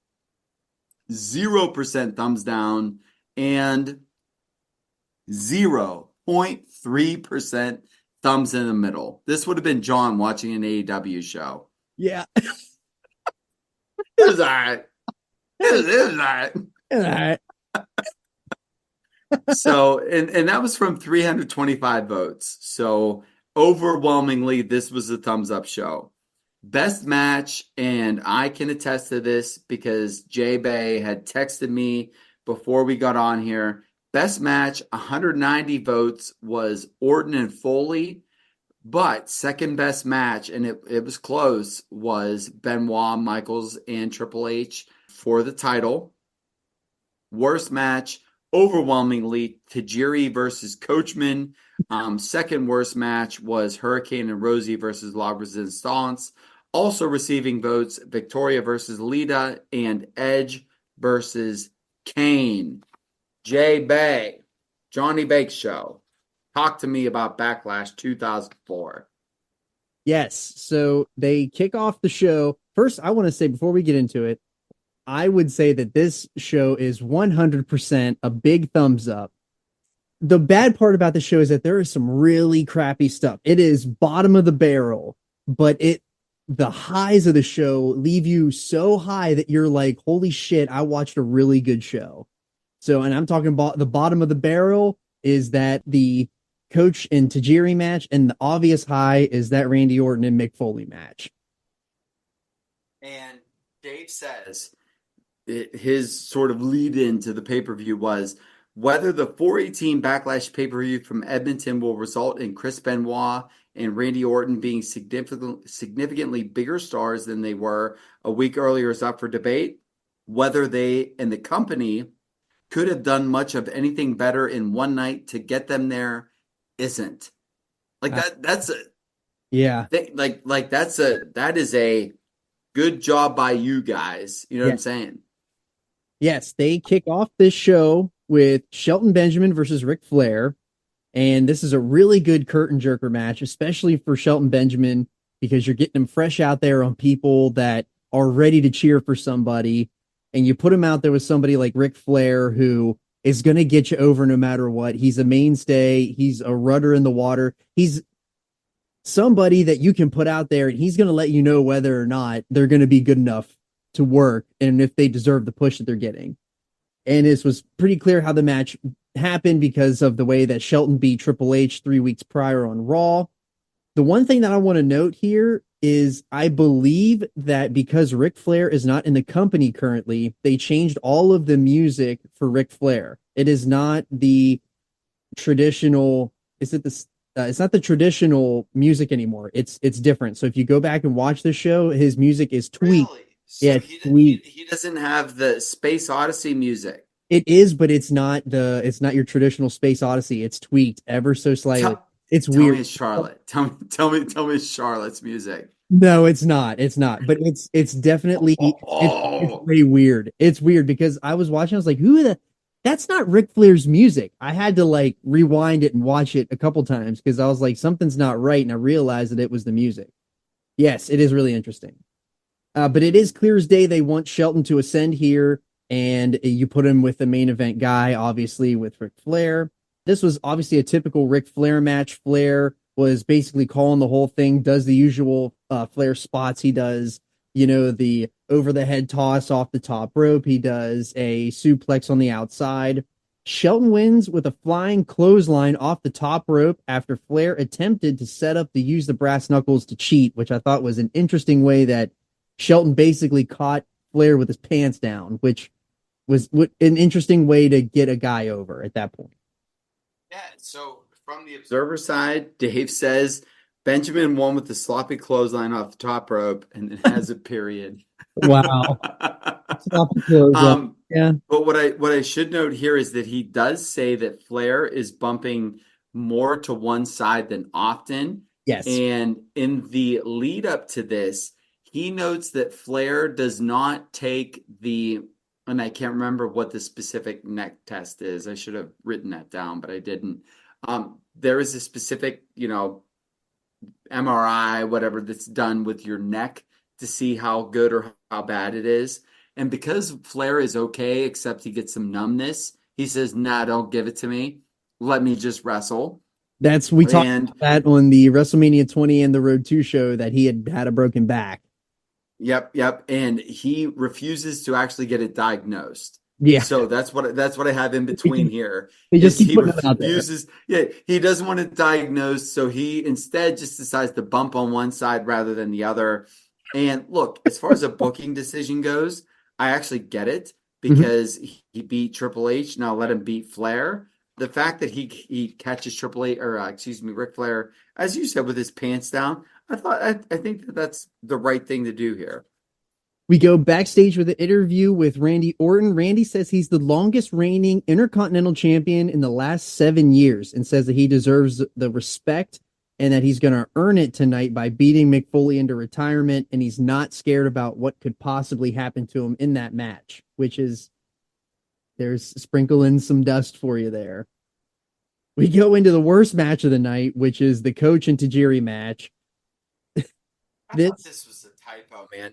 0% thumbs down, and 0.3% thumbs in the middle. This would have been John watching an AEW show. Yeah. It was all right. It was all right. All right. So, and that was from 325 votes. So, overwhelmingly, this was a thumbs up show. Best match, and I can attest to this because Jay Bay had texted me before we got on here. Best match, 190 votes, was Orton and Foley. But second best match, and it was close, was Benoit, Michaels, and Triple H for the title. Worst match, overwhelmingly, Tajiri versus Coachman. Second worst match was Hurricane and Rosie versus La Resistance. Also receiving votes, Victoria versus Lita and Edge versus Kane. Jay Bay, Johnny Bake Show. Talk to me about Backlash 2004. Yes. So they kick off the show. First, I want to say before we get into it, I would say that this show is 100% a big thumbs up. The bad part about the show is that there is some really crappy stuff. It is bottom of the barrel, but the highs of the show leave you so high that you're like, holy shit, I watched a really good show. So, and I'm talking about the bottom of the barrel is that the Coach and Tajiri match, and the obvious high is that Randy Orton and Mick Foley match. And Dave says his sort of lead into the pay-per-view was whether the 418 Backlash pay-per-view from Edmonton will result in Chris Benoit and Randy Orton being significantly bigger stars than they were a week earlier is up for debate. Whether they and the company could have done much of anything better in one night to get them there isn't. Like that's a Yeah. that is a good job by you guys. You know what I'm saying? Yes, they kick off this show with Shelton Benjamin versus Ric Flair. And this is a really good curtain jerker match, especially for Shelton Benjamin, because you're getting him fresh out there on people that are ready to cheer for somebody. And you put him out there with somebody like Ric Flair, who is going to get you over no matter what. He's a mainstay. He's a rudder in the water. He's somebody that you can put out there, and he's going to let you know whether or not they're going to be good enough to work and if they deserve the push that they're getting. And this was pretty clear how the match happened because of the way that Shelton beat Triple H 3 weeks prior on Raw. The one thing that I want to note here is I believe that because Ric Flair is not in the company currently, they changed all of the music for Ric Flair. It is not the traditional. It's not the traditional music anymore. It's different. So if you go back and watch the show, his music is tweaked. Really? So he doesn't have the Space Odyssey music. It is, but it's not your traditional Space Odyssey. It's tweaked ever so slightly. It's tell weird. Me it's Charlotte. Tell me it's Charlotte's music. No, it's not. It's not. But it's definitely it's way weird. It's weird because I was watching. I was like, that's not Ric Flair's music. I had to like rewind it and watch it a couple times because I was like, something's not right, and I realized that it was the music. Yes, it is really interesting. But it is clear as day they want Shelton to ascend here, and you put him with the main event guy, obviously, with Ric Flair. This was obviously a typical Ric Flair match. Flair was basically calling the whole thing, does the usual Flair spots he does, the over-the-head toss off the top rope. He does a suplex on the outside. Shelton wins with a flying clothesline off the top rope after Flair attempted to set up to use the brass knuckles to cheat, which I thought was an interesting way that Shelton basically caught Flair with his pants down, which was an interesting way to get a guy over at that point. Yeah, so from the observer side, Dave says Benjamin won with the sloppy clothesline off the top rope and it has a period. Wow. Sloppy clothesline. Yeah. But what I should note here is that he does say that Flair is bumping more to one side than often. Yes. And in the lead up to this, he notes that Flair does not take and I can't remember what the specific neck test is. I should have written that down, but I didn't. There is a specific, MRI, whatever, that's done with your neck to see how good or how bad it is. And because Flair is okay, except he gets some numbness, he says, "Nah, don't give it to me. Let me just wrestle." We talked And about that on the WrestleMania 20 and the Road 2 show, that he had a broken back. yep. And he refuses to actually get it diagnosed. Yeah. So that's what I have in between here. They just Is keep he putting it out there. refuses, yeah, he doesn't want it diagnosed, so he instead just decides to bump on one side rather than the other. And look, as far as a booking decision goes, I actually get it because he beat Triple H. Now let him beat Flair. The fact that he catches Triple H, or excuse me, Ric Flair, as you said, with his pants down, I think that's the right thing to do here. We go backstage with an interview with Randy Orton. Randy says he's the longest reigning Intercontinental Champion in the last 7 years, and says that he deserves the respect and that he's going to earn it tonight by beating Mick Foley into retirement. And he's not scared about what could possibly happen to him in that match, which is, there's sprinkling some dust for you there. We go into the worst match of the night, which is the Coach and Tajiri match. I thought this was a typo, man.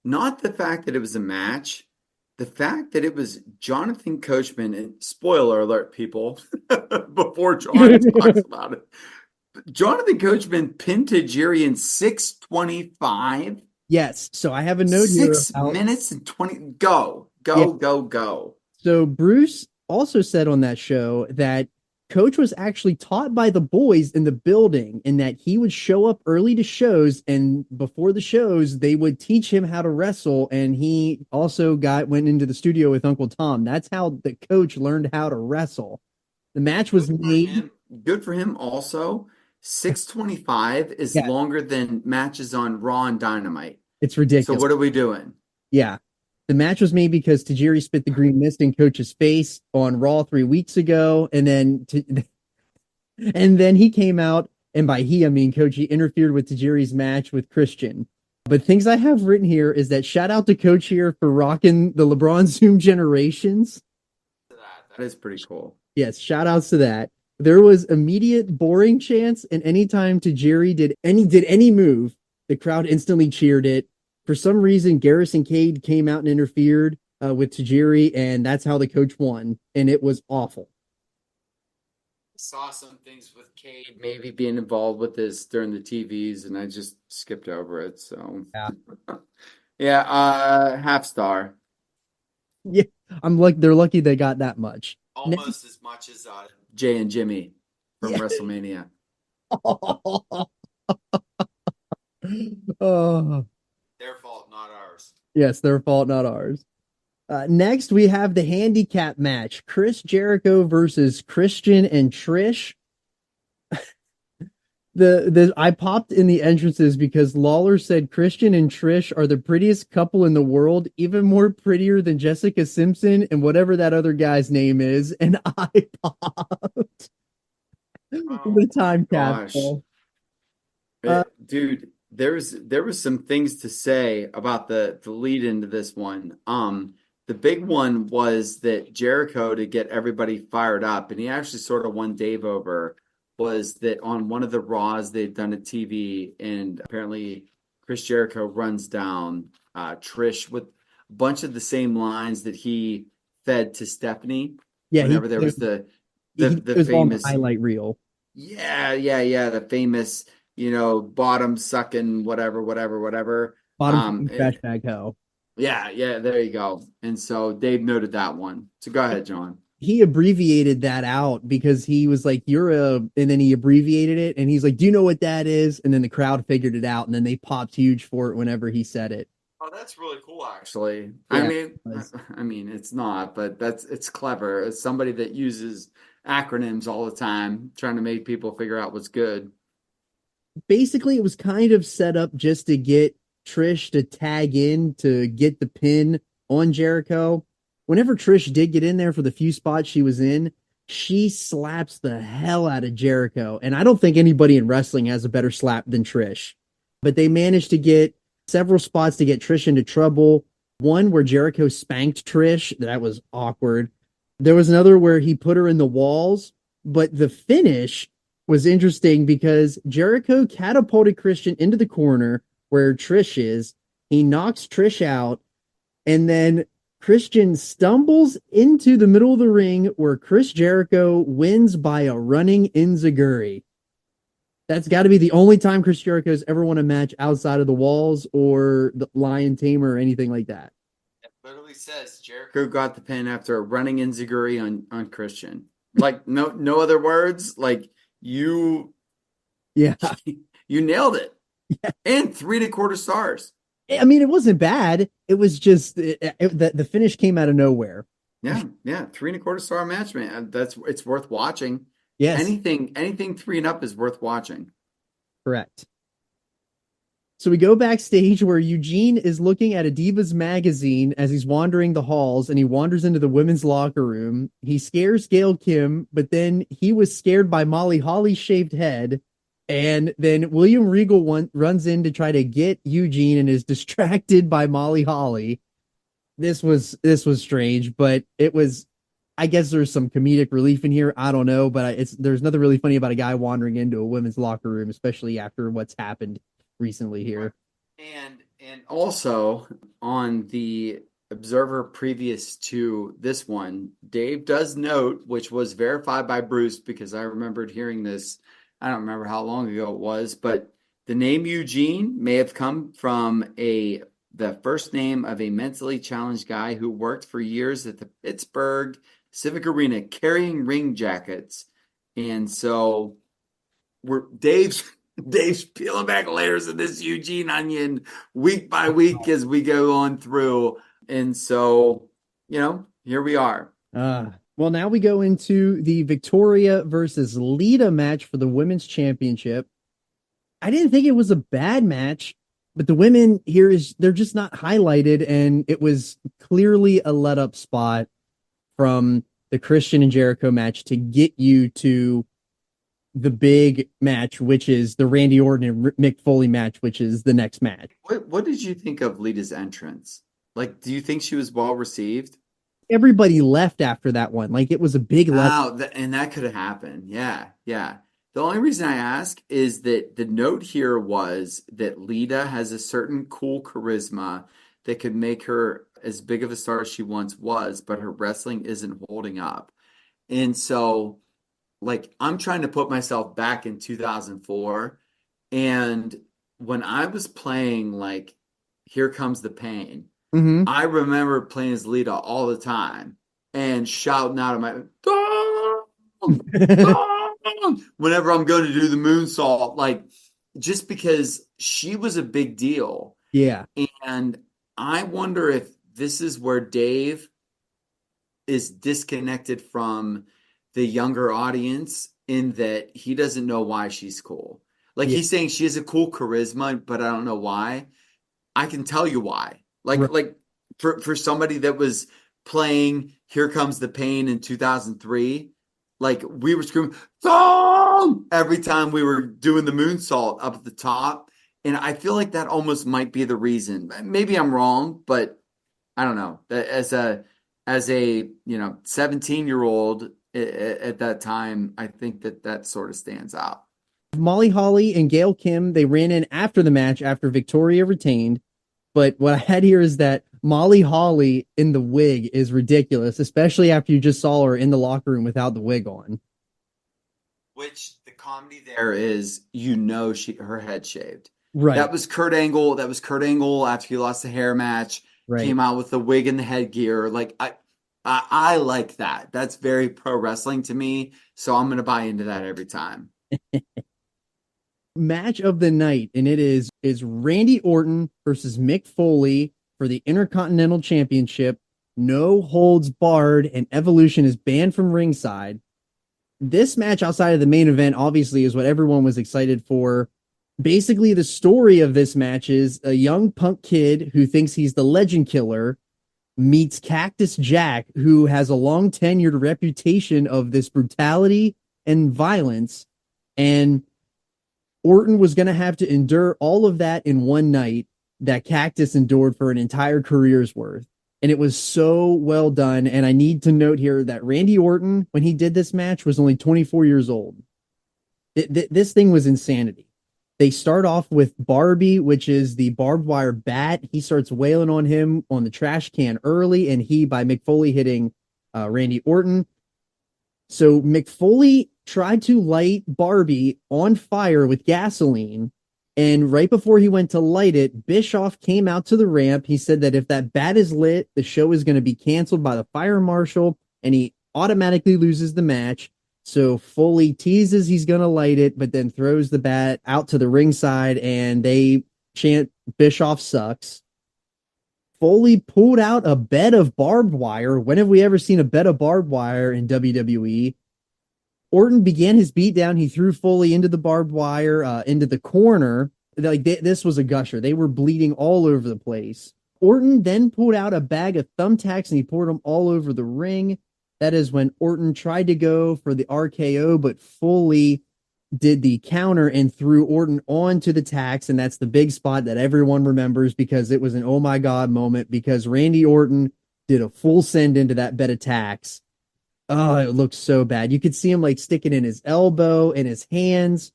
Not the fact that it was a match, the fact that it was Jonathan Coachman, and spoiler alert, people, before John talks about it. Jonathan Coachman pinned Tajiri in 6:25. Yes. So I have a note here. 6 minutes and 20. Go. So Bruce also said on that show that Coach was actually taught by the boys in the building, and that he would show up early to shows, and before the shows they would teach him how to wrestle. And he also went into the studio with Uncle Tom. That's how the Coach learned how to wrestle. The match was made. Good for him also. 6:25 is longer than matches on Raw and Dynamite. It's ridiculous. So what are we doing? Yeah. The match was made because Tajiri spit the green mist in Coach's face on Raw 3 weeks ago. And then he came out, and by he, I mean Coach, he interfered with Tajiri's match with Christian. But things I have written here is that shout out to Coach here for rocking the LeBron Zoom Generations. That is pretty cool. Yes, shout outs to that. There was immediate boring chants, and anytime Tajiri did any move, the crowd instantly cheered it. For some reason, Garrison Cade came out and interfered with Tajiri, and that's how the Coach won, and it was awful. Saw some things with Cade maybe being involved with this during the TVs, and I just skipped over it. So half star. Yeah, they're lucky they got that much. Almost as much as Jay and Jimmy from WrestleMania. Oh. Their fault, not ours. Yes, their fault, not ours. Next, we have the handicap match. Chris Jericho versus Christian and Trish. I popped in the entrances because Lawler said Christian and Trish are the prettiest couple in the world, even more prettier than Jessica Simpson and whatever that other guy's name is, and I popped. The time capsule. Dude, there was some things to say about the lead into this one. The big one was that Jericho, to get everybody fired up, and he actually sort of won Dave over, was that on one of the Raws they'd done a TV, and apparently Chris Jericho runs down Trish with a bunch of the same lines that he fed to Stephanie. Yeah, whenever there was the famous highlight reel. Yeah, the famous, bottom sucking whatever. Bottom trash bag hoe. Yeah, there you go. And so Dave noted that one. So go ahead, John. He abbreviated that out because he was like, and then he abbreviated it, and he's like, do you know what that is? And then the crowd figured it out, and then they popped huge for it whenever he said it. Oh, that's really cool, actually. Yeah, I mean, it's not, but it's clever. It's somebody that uses acronyms all the time, trying to make people figure out what's good. Basically, it was kind of set up just to get Trish to tag in to get the pin on Jericho. Whenever Trish did get in there for the few spots she was in, she slaps the hell out of Jericho. And I don't think anybody in wrestling has a better slap than Trish. But they managed to get several spots to get Trish into trouble. One where Jericho spanked Trish. That was awkward. There was another where he put her in the walls. But the finish was interesting because Jericho catapulted Christian into the corner where Trish is. He knocks Trish out. And then Christian stumbles into the middle of the ring where Chris Jericho wins by a running enziguri. That's got to be the only time Chris Jericho's ever won a match outside of the walls or the Lion Tamer or anything like that. It literally says Jericho got the pin after a running enziguri on Christian. Like no other words. Like you nailed it. Yeah. And 3.25 stars. I mean, it wasn't bad. It was just the finish came out of nowhere. Yeah. 3.25 star match, man. It's worth watching. Yes. Anything 3 and up is worth watching. Correct. So we go backstage where Eugene is looking at a Divas magazine as he's wandering the halls, and he wanders into the women's locker room. He scares Gail Kim, but then he was scared by Molly Holly's shaved head. And then William Regal runs in to try to get Eugene and is distracted by Molly Holly. This was strange, but it was, I guess there's some comedic relief in here. I don't know, but there's nothing really funny about a guy wandering into a women's locker room, especially after what's happened recently here. And also on the Observer previous to this one, Dave does note, which was verified by Bruce because I remembered hearing this. I don't remember how long ago it was, but the name Eugene may have come from the first name of a mentally challenged guy who worked for years at the Pittsburgh Civic Arena carrying ring jackets. And so Dave's peeling back layers of this Eugene onion week by week as we go on through. And so, here we are. Well, now we go into the Victoria versus Lita match for the women's championship. I didn't think it was a bad match, but the women here they're just not highlighted, and it was clearly a let up spot from the Christian and Jericho match to get you to the big match, which is the Randy Orton and Mick Foley match, which is the next match. What did you think of Lita's entrance? Like, do you think she was well received? Everybody left after that one. Like, it was a big and that could have happened. Yeah. The only reason I ask is that the note here was that Lita has a certain cool charisma that could make her as big of a star as she once was, but her wrestling isn't holding up. And so, like, I'm trying to put myself back in 2004. And when I was playing, like, Here Comes the Pain, I remember playing as Lita all the time and shouting out of my whenever I'm going to do the moonsault, like, just because she was a big deal. Yeah. And I wonder if this is where Dave is disconnected from the younger audience in that he doesn't know why she's cool. Like, he's saying she has a cool charisma, but I don't know why. I can tell you why. Like for somebody that was playing Here Comes the Pain in 2003, like, we were screaming "Thong!" every time we were doing the moonsault up at the top. And I feel like that almost might be the reason. Maybe I'm wrong, but I don't know. As a 17-year-old at that time, I think that sort of stands out. Molly Holly and Gail Kim, they ran in after the match after Victoria retained. But what I had here is that Molly Holly in the wig is ridiculous, especially after you just saw her in the locker room without the wig on. Which the comedy there is, her head shaved. Right. That was Kurt Angle. After he lost the hair match. Right. Came out with the wig and the headgear. Like, I like that. That's very pro wrestling to me. So I'm going to buy into that every time. Match of the night, and it is Randy Orton versus Mick Foley for the Intercontinental Championship. No holds barred, and Evolution is banned from ringside. This match outside of the main event obviously is what everyone was excited for. Basically, the story of this match is a young punk kid who thinks he's the Legend Killer meets Cactus Jack, who has a long tenured reputation of this brutality and violence, and Orton was going to have to endure all of that in one night that Cactus endured for an entire career's worth. And it was so well done. And I need to note here that Randy Orton, when he did this match, was only 24 years old. This thing was insanity. They start off with Barbie, which is the barbed wire bat. He starts wailing on him on the trash can early, and by Mick Foley hitting Randy Orton. So Mick Foley tried to light Barbie on fire with gasoline. And right before he went to light it, Bischoff came out to the ramp. He said that if that bat is lit, the show is going to be canceled by the fire marshal, and he automatically loses the match. So Foley teases he's going to light it, but then throws the bat out to the ringside, and they chant Bischoff sucks. Foley pulled out a bed of barbed wire. When have we ever seen a bed of barbed wire in WWE? Orton began his beatdown. He threw Foley into the barbed wire, into the corner. This was a gusher. They were bleeding all over the place. Orton then pulled out a bag of thumbtacks and he poured them all over the ring. That is when Orton tried to go for the RKO, but Foley did the counter and threw Orton onto the tacks. And that's the big spot that everyone remembers because it was an oh my God moment because Randy Orton did a full send into that bed of tacks. Oh, it looked so bad. You could see him like sticking in his elbow and his hands.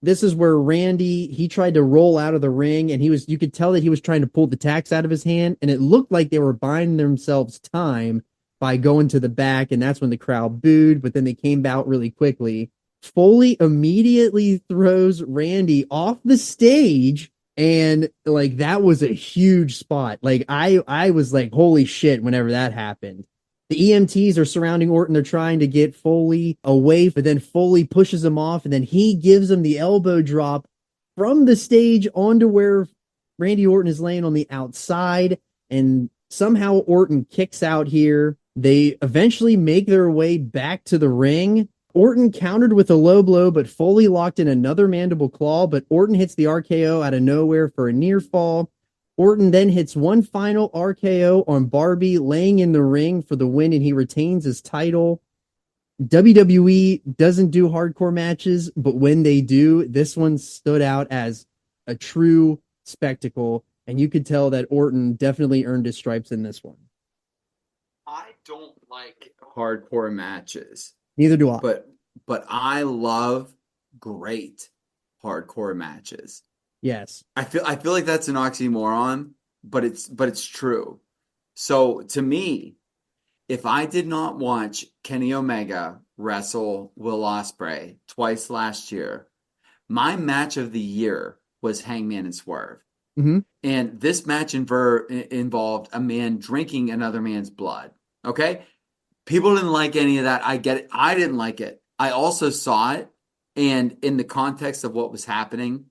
This is where Randy, he tried to roll out of the ring and you could tell that he was trying to pull the tacks out of his hand and it looked like they were buying themselves time by going to the back. And that's when the crowd booed, but then they came out really quickly. Foley immediately throws Randy off the stage. And like, that was a huge spot. Like I was like, holy shit, whenever that happened. The EMTs are surrounding Orton. They're trying to get Foley away, but then Foley pushes him off, and then he gives him the elbow drop from the stage onto where Randy Orton is laying on the outside, and somehow Orton kicks out here. They eventually make their way back to the ring. Orton countered with a low blow, but Foley locked in another mandible claw, but Orton hits the RKO out of nowhere for a near fall. Orton then hits one final RKO on Barbie, laying in the ring for the win, and he retains his title. WWE doesn't do hardcore matches, but when they do, this one stood out as a true spectacle, and you could tell that Orton definitely earned his stripes in this one. I don't like hardcore matches. Neither do I. But I love great hardcore matches. Yes. I feel like that's an oxymoron, but it's true. So to me, if I did not watch Kenny Omega wrestle Will Ospreay twice last year, my match of the year was Hangman and Swerve. Mm-hmm. And this match involved a man drinking another man's blood. Okay? People didn't like any of that. I get it. I didn't like it. I also saw it. And in the context of what was happening,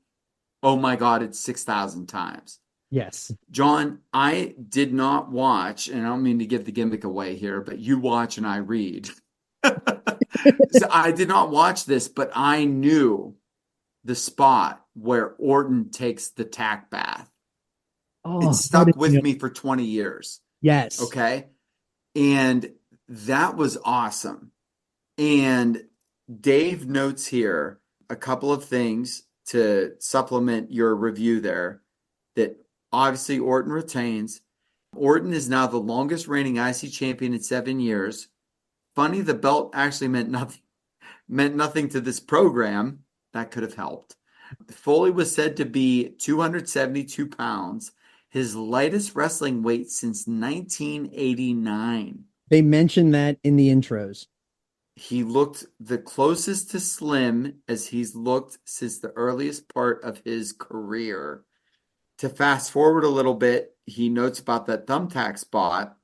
oh my God, it's 6,000 times. Yes. John, I did not watch, and I don't mean to give the gimmick away here, but you watch and I read. So I did not watch this, but I knew the spot where Orton takes the tack bath. Oh, it stuck with me for 20 years. Yes. Okay. And that was awesome. And Dave notes here a couple of things to supplement your review there, that obviously Orton retains. Orton is now the longest reigning IC champion in 7 years. Funny, the belt actually meant nothing to this program. That could have helped. Foley was said to be 272 pounds, his lightest wrestling weight since 1989. They mentioned that in the intros. He looked the closest to slim as he's looked since the earliest part of his career. To fast forward a little bit, he notes about that thumbtack spot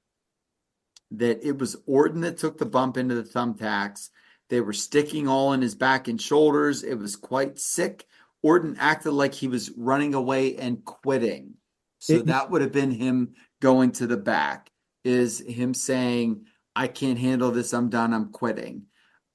that it was Orton that took the bump into the thumbtacks. They were sticking all in his back and shoulders. It was quite sick. Orton acted like he was running away and quitting. So that would have been him going to the back, is him saying, I can't handle this. I'm done. I'm quitting.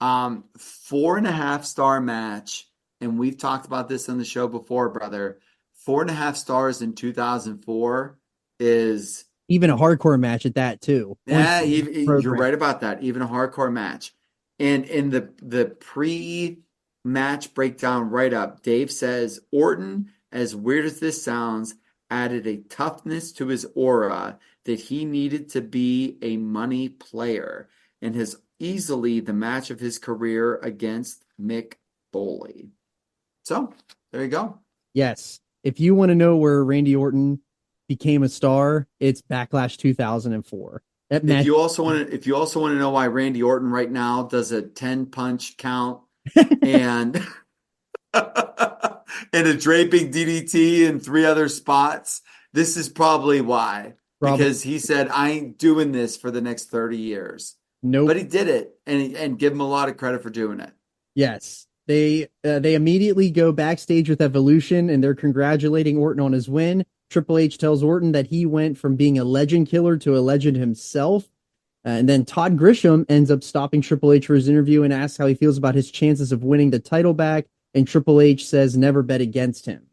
4.5-star match. And we've talked about this on the show before, brother. 4.5 stars in 2004 is even a hardcore match at that too. Yeah, you're right about that. Even a hardcore match. And in the pre-match breakdown write-up, Dave says, Orton, as weird as this sounds, added a toughness to his aura that he needed to be a money player, and has easily the match of his career against Mick Foley. So, There you go. Yes. If you want to know where Randy Orton became a star, it's Backlash 2004. That match. If you also want to know why Randy Orton right now does a 10 punch count and and a draping DDT and 3 other spots, this is probably why. Because he said, I ain't doing this for the next 30 years. Nope. But he did it, and give him a lot of credit for doing it. Yes. They immediately go backstage with Evolution, and they're congratulating Orton on his win. Triple H tells Orton that he went from being a legend killer to a legend himself. And then Todd Grisham ends up stopping Triple H for his interview and asks how he feels about his chances of winning the title back. And Triple H says never bet against him.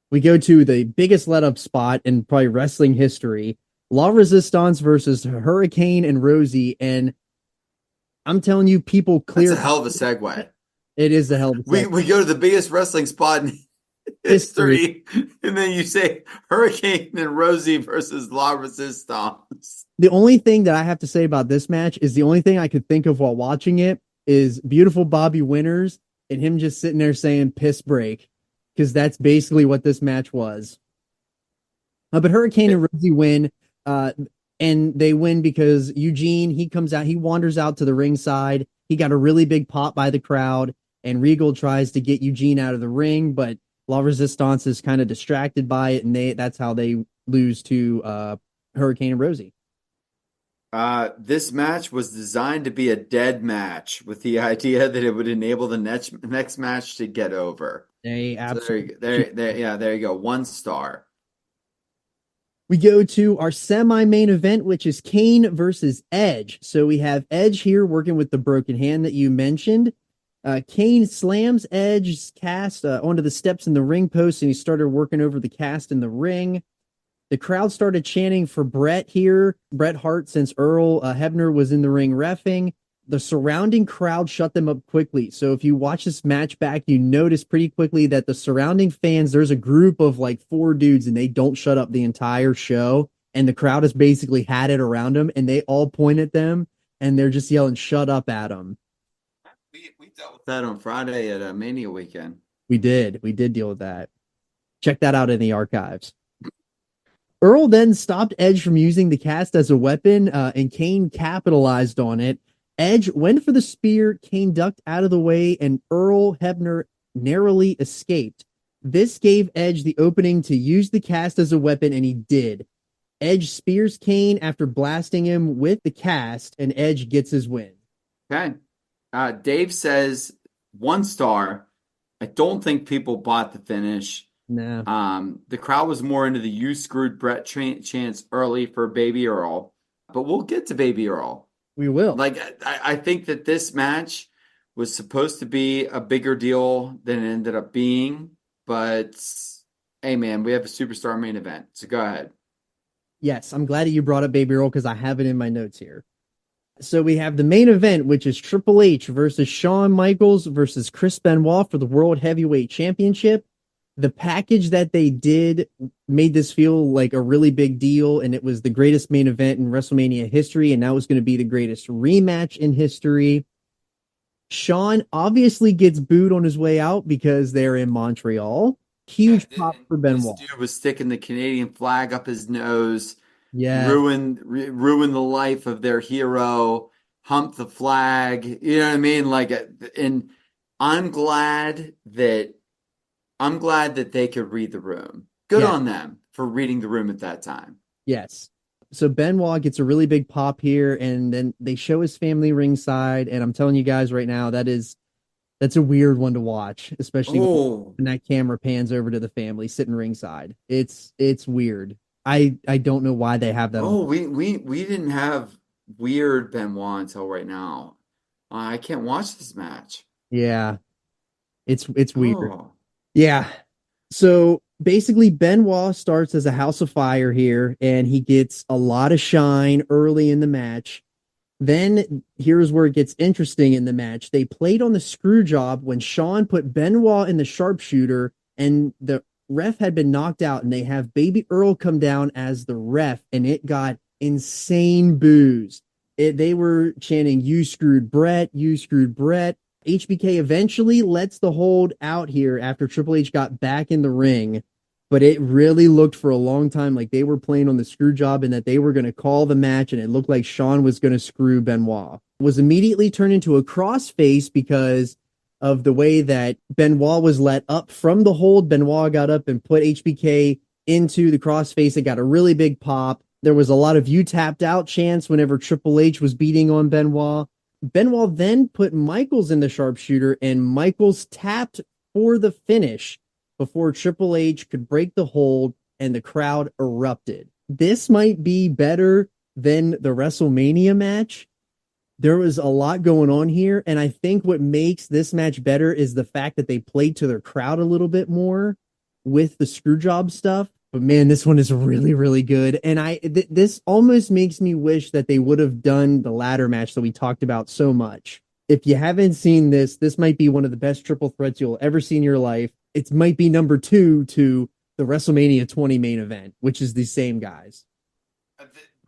We go to the biggest let-up spot in probably wrestling history. La Resistance versus Hurricane and Rosie. And I'm telling you, people clear. That's a hell of a segue. It is a hell of a segue. We go to the biggest wrestling spot in history, and then you say Hurricane and Rosie versus La Resistance. The only thing that I have to say about this match is the only thing I could think of while watching it is beautiful Bobby Winters and him just sitting there saying piss break, because that's basically what this match was. But Hurricane and Rosie win, and they win because Eugene, he comes out, he wanders out to the ringside. He got a really big pop by the crowd, and Regal tries to get Eugene out of the ring, but La Resistance is kind of distracted by it, and that's how they lose to Hurricane and Rosie. This match was designed to be a dead match with the idea that it would enable the next match to get over. They absolutely. So there you go. 1 star. We go to our semi-main event, which is Kane versus Edge. So we have Edge here working with the broken hand that you mentioned. Kane slams Edge's cast onto the steps in the ring post, and he started working over the cast in the ring. The crowd started chanting for Bret here, Bret Hart, since Earl Hebner was in the ring reffing. The surrounding crowd shut them up quickly. So if you watch this match back, you notice pretty quickly that the surrounding fans, there's a group of like 4 dudes, and they don't shut up the entire show. And the crowd has basically had it around them, and they all point at them, and they're just yelling, shut up at them. We dealt with that on Friday at Mania weekend. We did deal with that. Check that out in the archives. Earl then stopped Edge from using the cast as a weapon, and Kane capitalized on it. Edge went for the spear, Kane ducked out of the way, and Earl Hebner narrowly escaped. This gave Edge the opening to use the cast as a weapon, and he did. Edge spears Kane after blasting him with the cast, and Edge gets his win. Okay. Dave says 1 star. I don't think people bought the finish. No. The crowd was more into the "you screwed Bret" chants early for Baby Earl, but we'll get to Baby Earl. We will. Like, I think that this match was supposed to be a bigger deal than it ended up being, but hey, man, we have a superstar main event, so go ahead. Yes, I'm glad that you brought up Baby Earl because I have it in my notes here. So we have the main event, which is Triple H versus Shawn Michaels versus Chris Benoit for the World Heavyweight Championship. The package that they did made this feel like a really big deal, and it was the greatest main event in WrestleMania history, and now it's going to be the greatest rematch in history. Shawn obviously gets booed on his way out because they're in Montreal. Huge pop for Benoit. This dude was sticking the Canadian flag up his nose. Yeah. Ruin the life of their hero. Hump the flag. You know what I mean? Like, and I'm glad that they could read the room. Good on them for reading the room at that time. Yes. So Benoit gets a really big pop here, and then they show his family ringside, and I'm telling you guys right now, that's a weird one to watch, especially when that camera pans over to the family sitting ringside. It's weird. I don't know why they have that. We didn't have weird Benoit until right now. I can't watch this match. Yeah. It's weird. Yeah. So basically Benoit starts as a house of fire here, and he gets a lot of shine early in the match. Then here's where it gets interesting in the match. They played on the screw job when Shawn put Benoit in the sharpshooter, and the ref had been knocked out, and they have Baby Earl come down as the ref, and it got insane boos. They were chanting, "You screwed Bret, you screwed Bret." HBK eventually lets the hold out here after Triple H got back in the ring, but it really looked for a long time like they were playing on the screw job and that they were going to call the match, and it looked like Shawn was going to screw Benoit. It was immediately turned into a crossface because of the way that Benoit was let up from the hold. Benoit got up and put HBK into the crossface. It got a really big pop. There was a lot of "you tapped out" chants whenever Triple H was beating on Benoit. Benoit then put Michaels in the sharpshooter, and Michaels tapped for the finish before Triple H could break the hold, and the crowd erupted. This might be better than the WrestleMania match. There was a lot going on here, and I think what makes this match better is the fact that they played to their crowd a little bit more with the screw job stuff. But man, this one is really, really good. And this almost makes me wish that they would have done the ladder match that we talked about so much. If you haven't seen this, this might be one of the best triple threats you'll ever see in your life. It might be number 2 to the WrestleMania 20 main event, which is the same guys.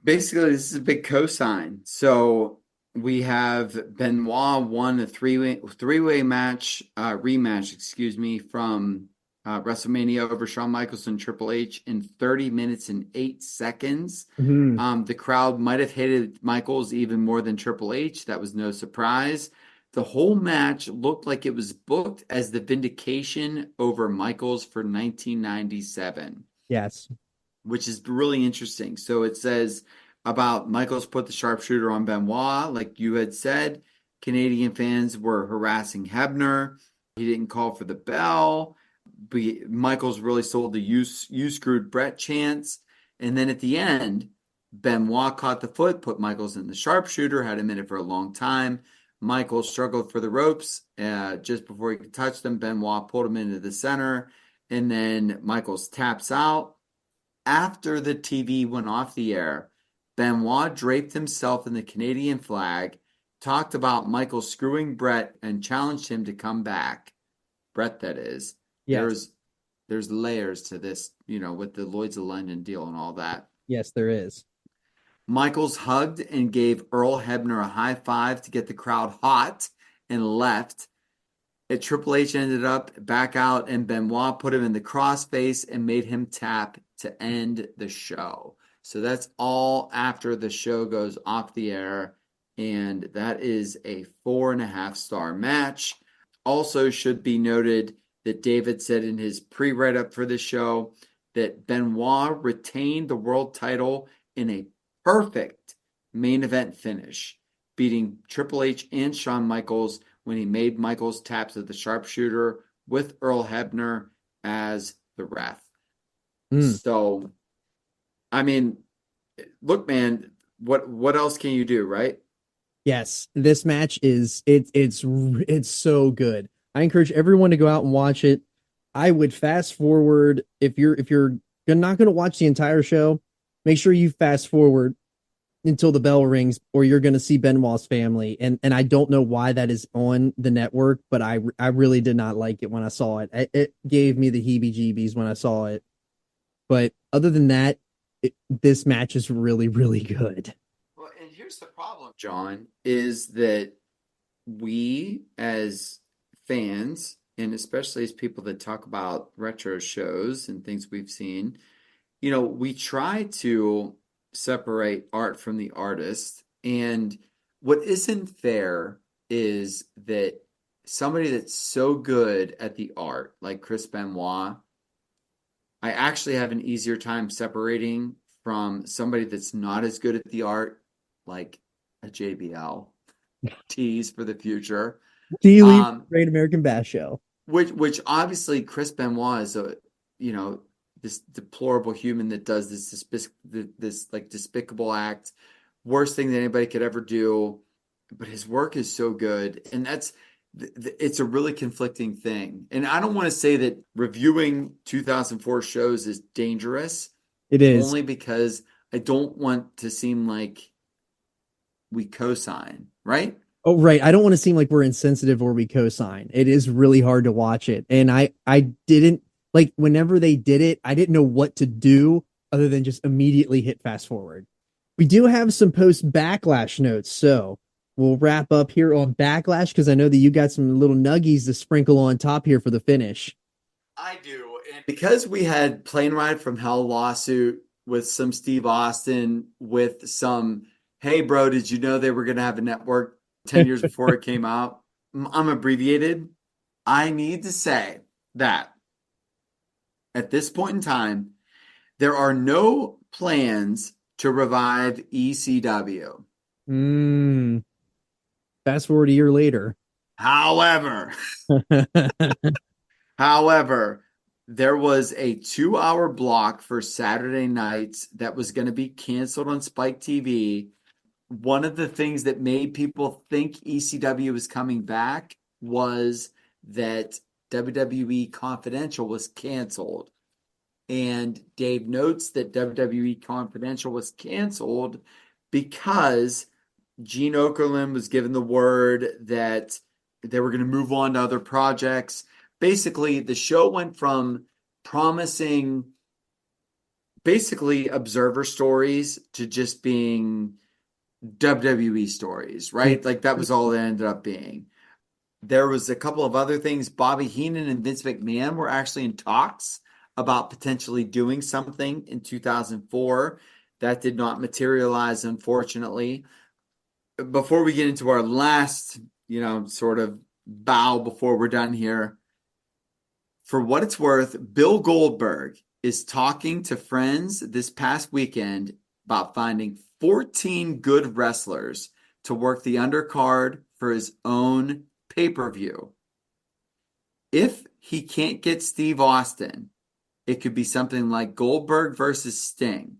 Basically, this is a big cosign. So we have Benoit won a three-way match, rematch, from WrestleMania over Shawn Michaels and Triple H in 30 minutes and 8 seconds. Mm-hmm. The crowd might have hated Michaels even more than Triple H. That was no surprise. The whole match looked like it was booked as the vindication over Michaels for 1997. Yes. Which is really interesting. So it says about Michaels put the sharpshooter on Benoit, like you had said. Canadian fans were harassing Hebner. He didn't call for the bell. Michaels really sold the "you screwed Brett" chants. And then at the end, Benoit caught the foot, put Michaels in the sharpshooter, had him in it for a long time. Michaels struggled for the ropes. Just before he could touch them, Benoit pulled him into the center. And then Michaels taps out. After the TV went off the air, Benoit draped himself in the Canadian flag, talked about Michaels screwing Brett, and challenged him to come back. Brett, that is. Yes. There's layers to this, with the Lloyd's of London deal and all that. Yes, there is. Michaels hugged and gave Earl Hebner a high five to get the crowd hot and left. Triple H ended up back out, and Benoit put him in the crossface and made him tap to end the show. So that's all after the show goes off the air, and that is a 4.5-star match. Also should be noted that David said in his pre-write-up for the show that Benoit retained the world title in a perfect main event finish, beating Triple H and Shawn Michaels when he made Michaels taps at the sharpshooter with Earl Hebner as the ref. So, I mean, look, man, what else can you do, right? Yes, this match is it's so good. I encourage everyone to go out and watch it. I would fast forward if you're not going to watch the entire show. Make sure you fast forward until the bell rings, or you're going to see Benoit's family. And I don't know why that is on the network, but I really did not like it when I saw it. It gave me the heebie-jeebies when I saw it. But other than that, this match is really, really good. Well, and here's the problem, John, is that we as fans, and especially as people that talk about retro shows and things we've seen, we try to separate art from the artist. And what isn't fair is that somebody that's so good at the art, like Chris Benoit, I actually have an easier time separating from somebody that's not as good at the art, like a JBL. Tease for the future. Great American Bash Show. Which obviously Chris Benoit is this deplorable human that does this like despicable act, worst thing that anybody could ever do. But his work is so good, and it's a really conflicting thing. And I don't want to say that reviewing 2004 shows is dangerous. It is only because I don't want to seem like we co-sign, right? Oh, right. I don't want to seem like we're insensitive or we co-sign. It is really hard to watch it. And I didn't like whenever they did it, I didn't know what to do other than just immediately hit fast forward. We do have some post Backlash notes. So we'll wrap up here on Backlash because I know that you got some little nuggies to sprinkle on top here for the finish. I do. And because we had Plane Ride from Hell lawsuit with some Steve Austin, with some, hey, bro, did you know they were going to have a network 10 years before it came out? I'm abbreviated. I need to say that at this point in time, there are no plans to revive ECW. Fast forward a year later. However, However, there was a 2-hour block for Saturday nights that was going to be canceled on Spike TV. One of the things that made people think ECW was coming back was that WWE Confidential was canceled. And Dave notes that WWE Confidential was canceled because Gene Okerlund was given the word that they were going to move on to other projects. Basically, the show went from promising basically observer stories to just being WWE stories, right? Like that was all it ended up being. There was a couple of other things. Bobby Heenan and Vince McMahon were actually in talks about potentially doing something in 2004. That did not materialize, unfortunately. Before we get into our last, sort of bow before we're done here, for what it's worth, Bill Goldberg is talking to friends this past weekend about finding 14 good wrestlers to work the undercard for his own pay-per-view. If he can't get Steve Austin, it could be something like Goldberg versus Sting.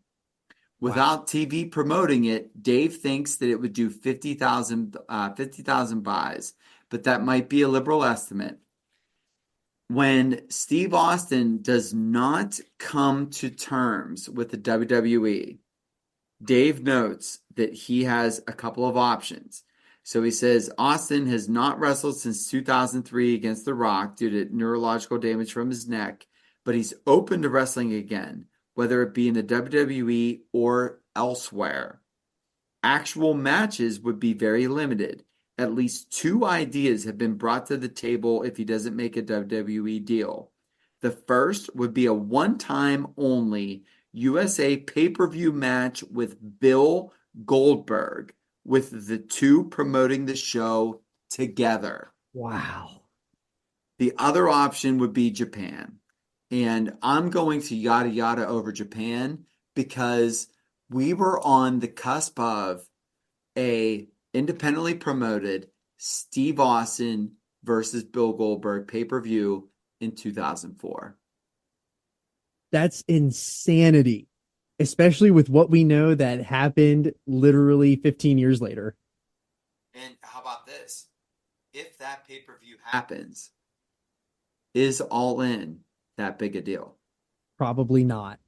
Without TV promoting it, Dave thinks that it would do 50,000 buys, but that might be a liberal estimate. When Steve Austin does not come to terms with the WWE, Dave notes that he has a couple of options. So he says Austin has not wrestled since 2003 against The Rock due to neurological damage from his neck, but he's open to wrestling again, whether it be in the WWE or elsewhere. Actual matches would be very limited. At least 2 ideas have been brought to the table if he doesn't make a WWE deal. The first would be a one-time only USA pay-per-view match with Bill Goldberg, with the two promoting the show together. Wow. The other option would be Japan. And I'm going to yada yada over Japan because we were on the cusp of a independently promoted Steve Austin versus Bill Goldberg pay-per-view in 2004. That's insanity, especially with what we know that happened literally 15 years later. And how about this? If that pay-per-view happens, is All In that big a deal? Probably not.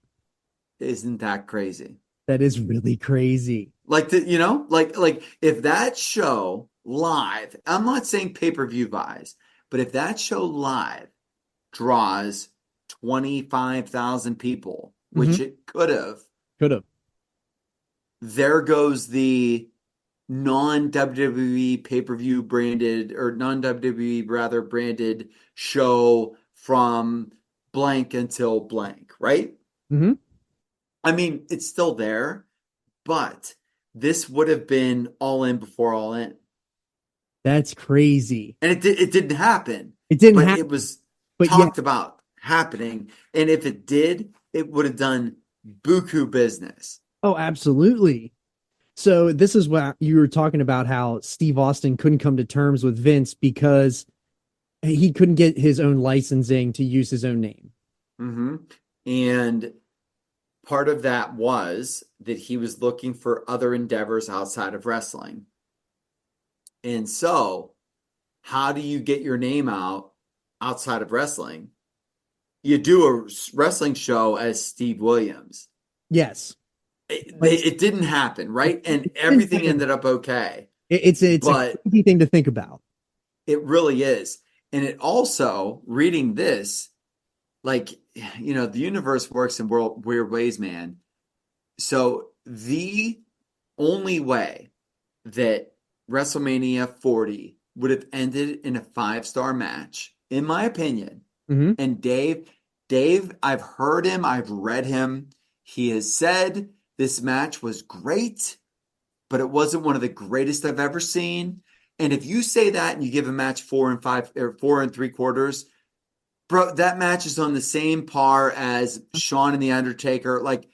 Isn't that crazy? That is really crazy. Like if that show live, I'm not saying pay-per-view buys, but if that show live draws 25,000 people, which it could have, there goes the non-WWE pay-per-view branded, or non-WWE rather branded show from blank until blank, right? Mm-hmm. I mean, it's still there, but this would have been All In before All In. That's crazy. And it didn't happen. It didn't happen. It was talked about happening. And if it did, it would have done buku business. Oh, absolutely. So this is what you were talking about, how Steve Austin couldn't come to terms with Vince because he couldn't get his own licensing to use his own name. Mm-hmm. And part of that was that he was looking for other endeavors outside of wrestling. And so, how do you get your name out outside of wrestling? You do a wrestling show as Steve Williams. Yes. It didn't happen, right? And everything ended up okay. It's a crazy thing to think about. It really is. And it also, reading this, like, the universe works in weird ways, man. So the only way that WrestleMania 40 would have ended in a 5-star match, in my opinion. Mm-hmm. And Dave, I've heard him, I've read him. He has said this match was great, but it wasn't one of the greatest I've ever seen. And if you say that and you give a match 4 and 5 or 4 and 3/4, bro, that match is on the same par as Shawn and The Undertaker. Like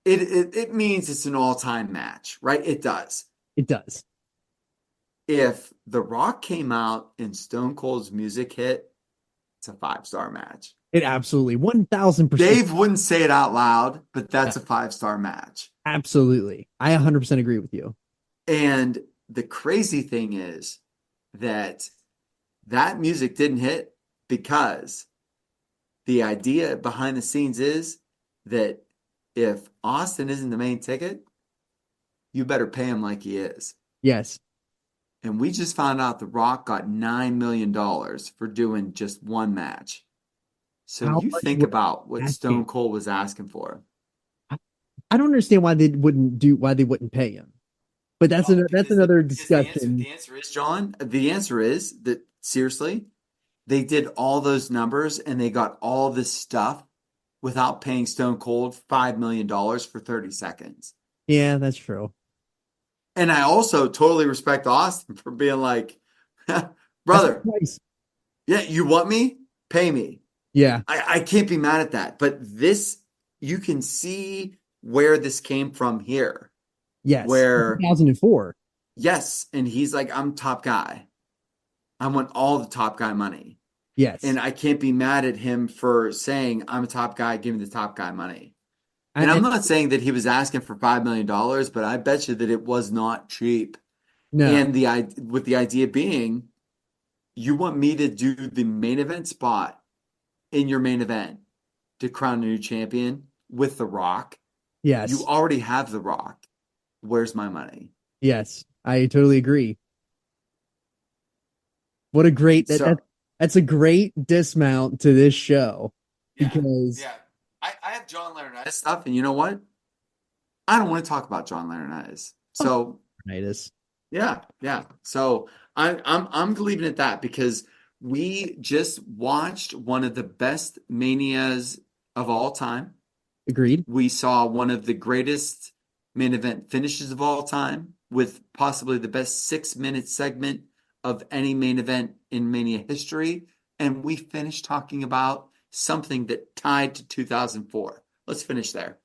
it means it's an all-time match, right? It does. It does. If The Rock came out and Stone Cold's music hit, it's a 5-star match. It absolutely 1,000%. Dave wouldn't say it out loud, but that's a 5-star match. Absolutely. I 100% agree with you. And the crazy thing is that music didn't hit because the idea behind the scenes is that if Austin isn't the main ticket, you better pay him like he is. Yes. And we just found out The Rock got $9 million for doing just one match. So How you much think were about what they asking? Stone Cold was asking for. I don't understand why they wouldn't pay him. But that's another discussion. The answer is, John, the answer is that seriously, they did all those numbers and they got all this stuff without paying Stone Cold $5 million for 30 seconds. Yeah, that's true. And I also totally respect Austin for being like, brother, yeah, you want me? Pay me. Yeah. I can't be mad at that. But this, you can see where this came from here. Yes. Where 2004. Yes. And he's like, I'm top guy. I want all the top guy money. Yes. And I can't be mad at him for saying, I'm a top guy, give me the top guy money. And I'm not saying that he was asking for $5 million, but I bet you that it was not cheap. No. And with the idea being, you want me to do the main event spot in your main event to crown a new champion with The Rock. Yes. You already have The Rock. Where's my money? Yes, I totally agree. What a great that's a great dismount to this show. Because I have John Laurinaitis stuff, and you know what? I don't want to talk about John Laurinaitis. So yeah. So I'm leaving it at that because we just watched one of the best Manias of all time. Agreed. We saw one of the greatest main event finishes of all time with possibly the best 6-minute segment of any main event in Mania history. And we finished talking about something that tied to 2004. Let's finish there.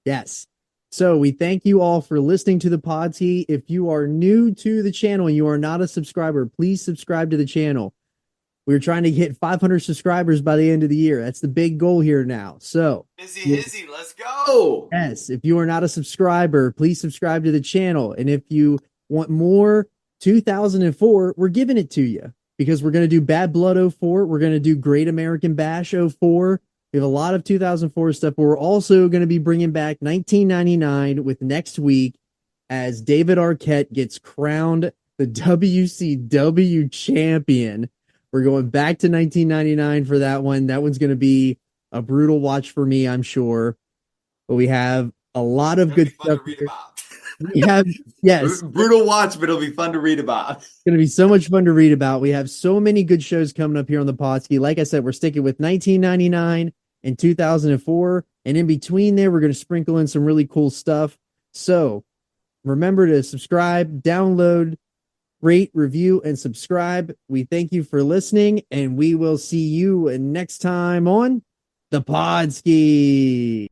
Yes. So we thank you all for listening to the Podski. If you are new to the channel and you are not a subscriber, please subscribe to the channel. We're trying to hit 500 subscribers by the end of the year. That's the big goal here now. So, Izzy, let's go. Yes, if you are not a subscriber, please subscribe to the channel. And if you want more 2004, we're giving it to you because we're going to do Bad Blood 04. We're going to do Great American Bash 04. We have a lot of 2004 stuff, but we're also going to be bringing back 1999 with next week as David Arquette gets crowned the WCW champion. We're going back to 1999 for that one. That one's going to be a brutal watch for me, I'm sure. But we have a lot of good stuff. We have, yes. Brutal watch, but it'll be fun to read about. It's going to be so much fun to read about. We have so many good shows coming up here on the Podski. Like I said, we're sticking with 1999 and 2004. And in between there, we're going to sprinkle in some really cool stuff. So remember to subscribe, download, rate, review, and subscribe. We thank you for listening, and we will see you next time on the Podski.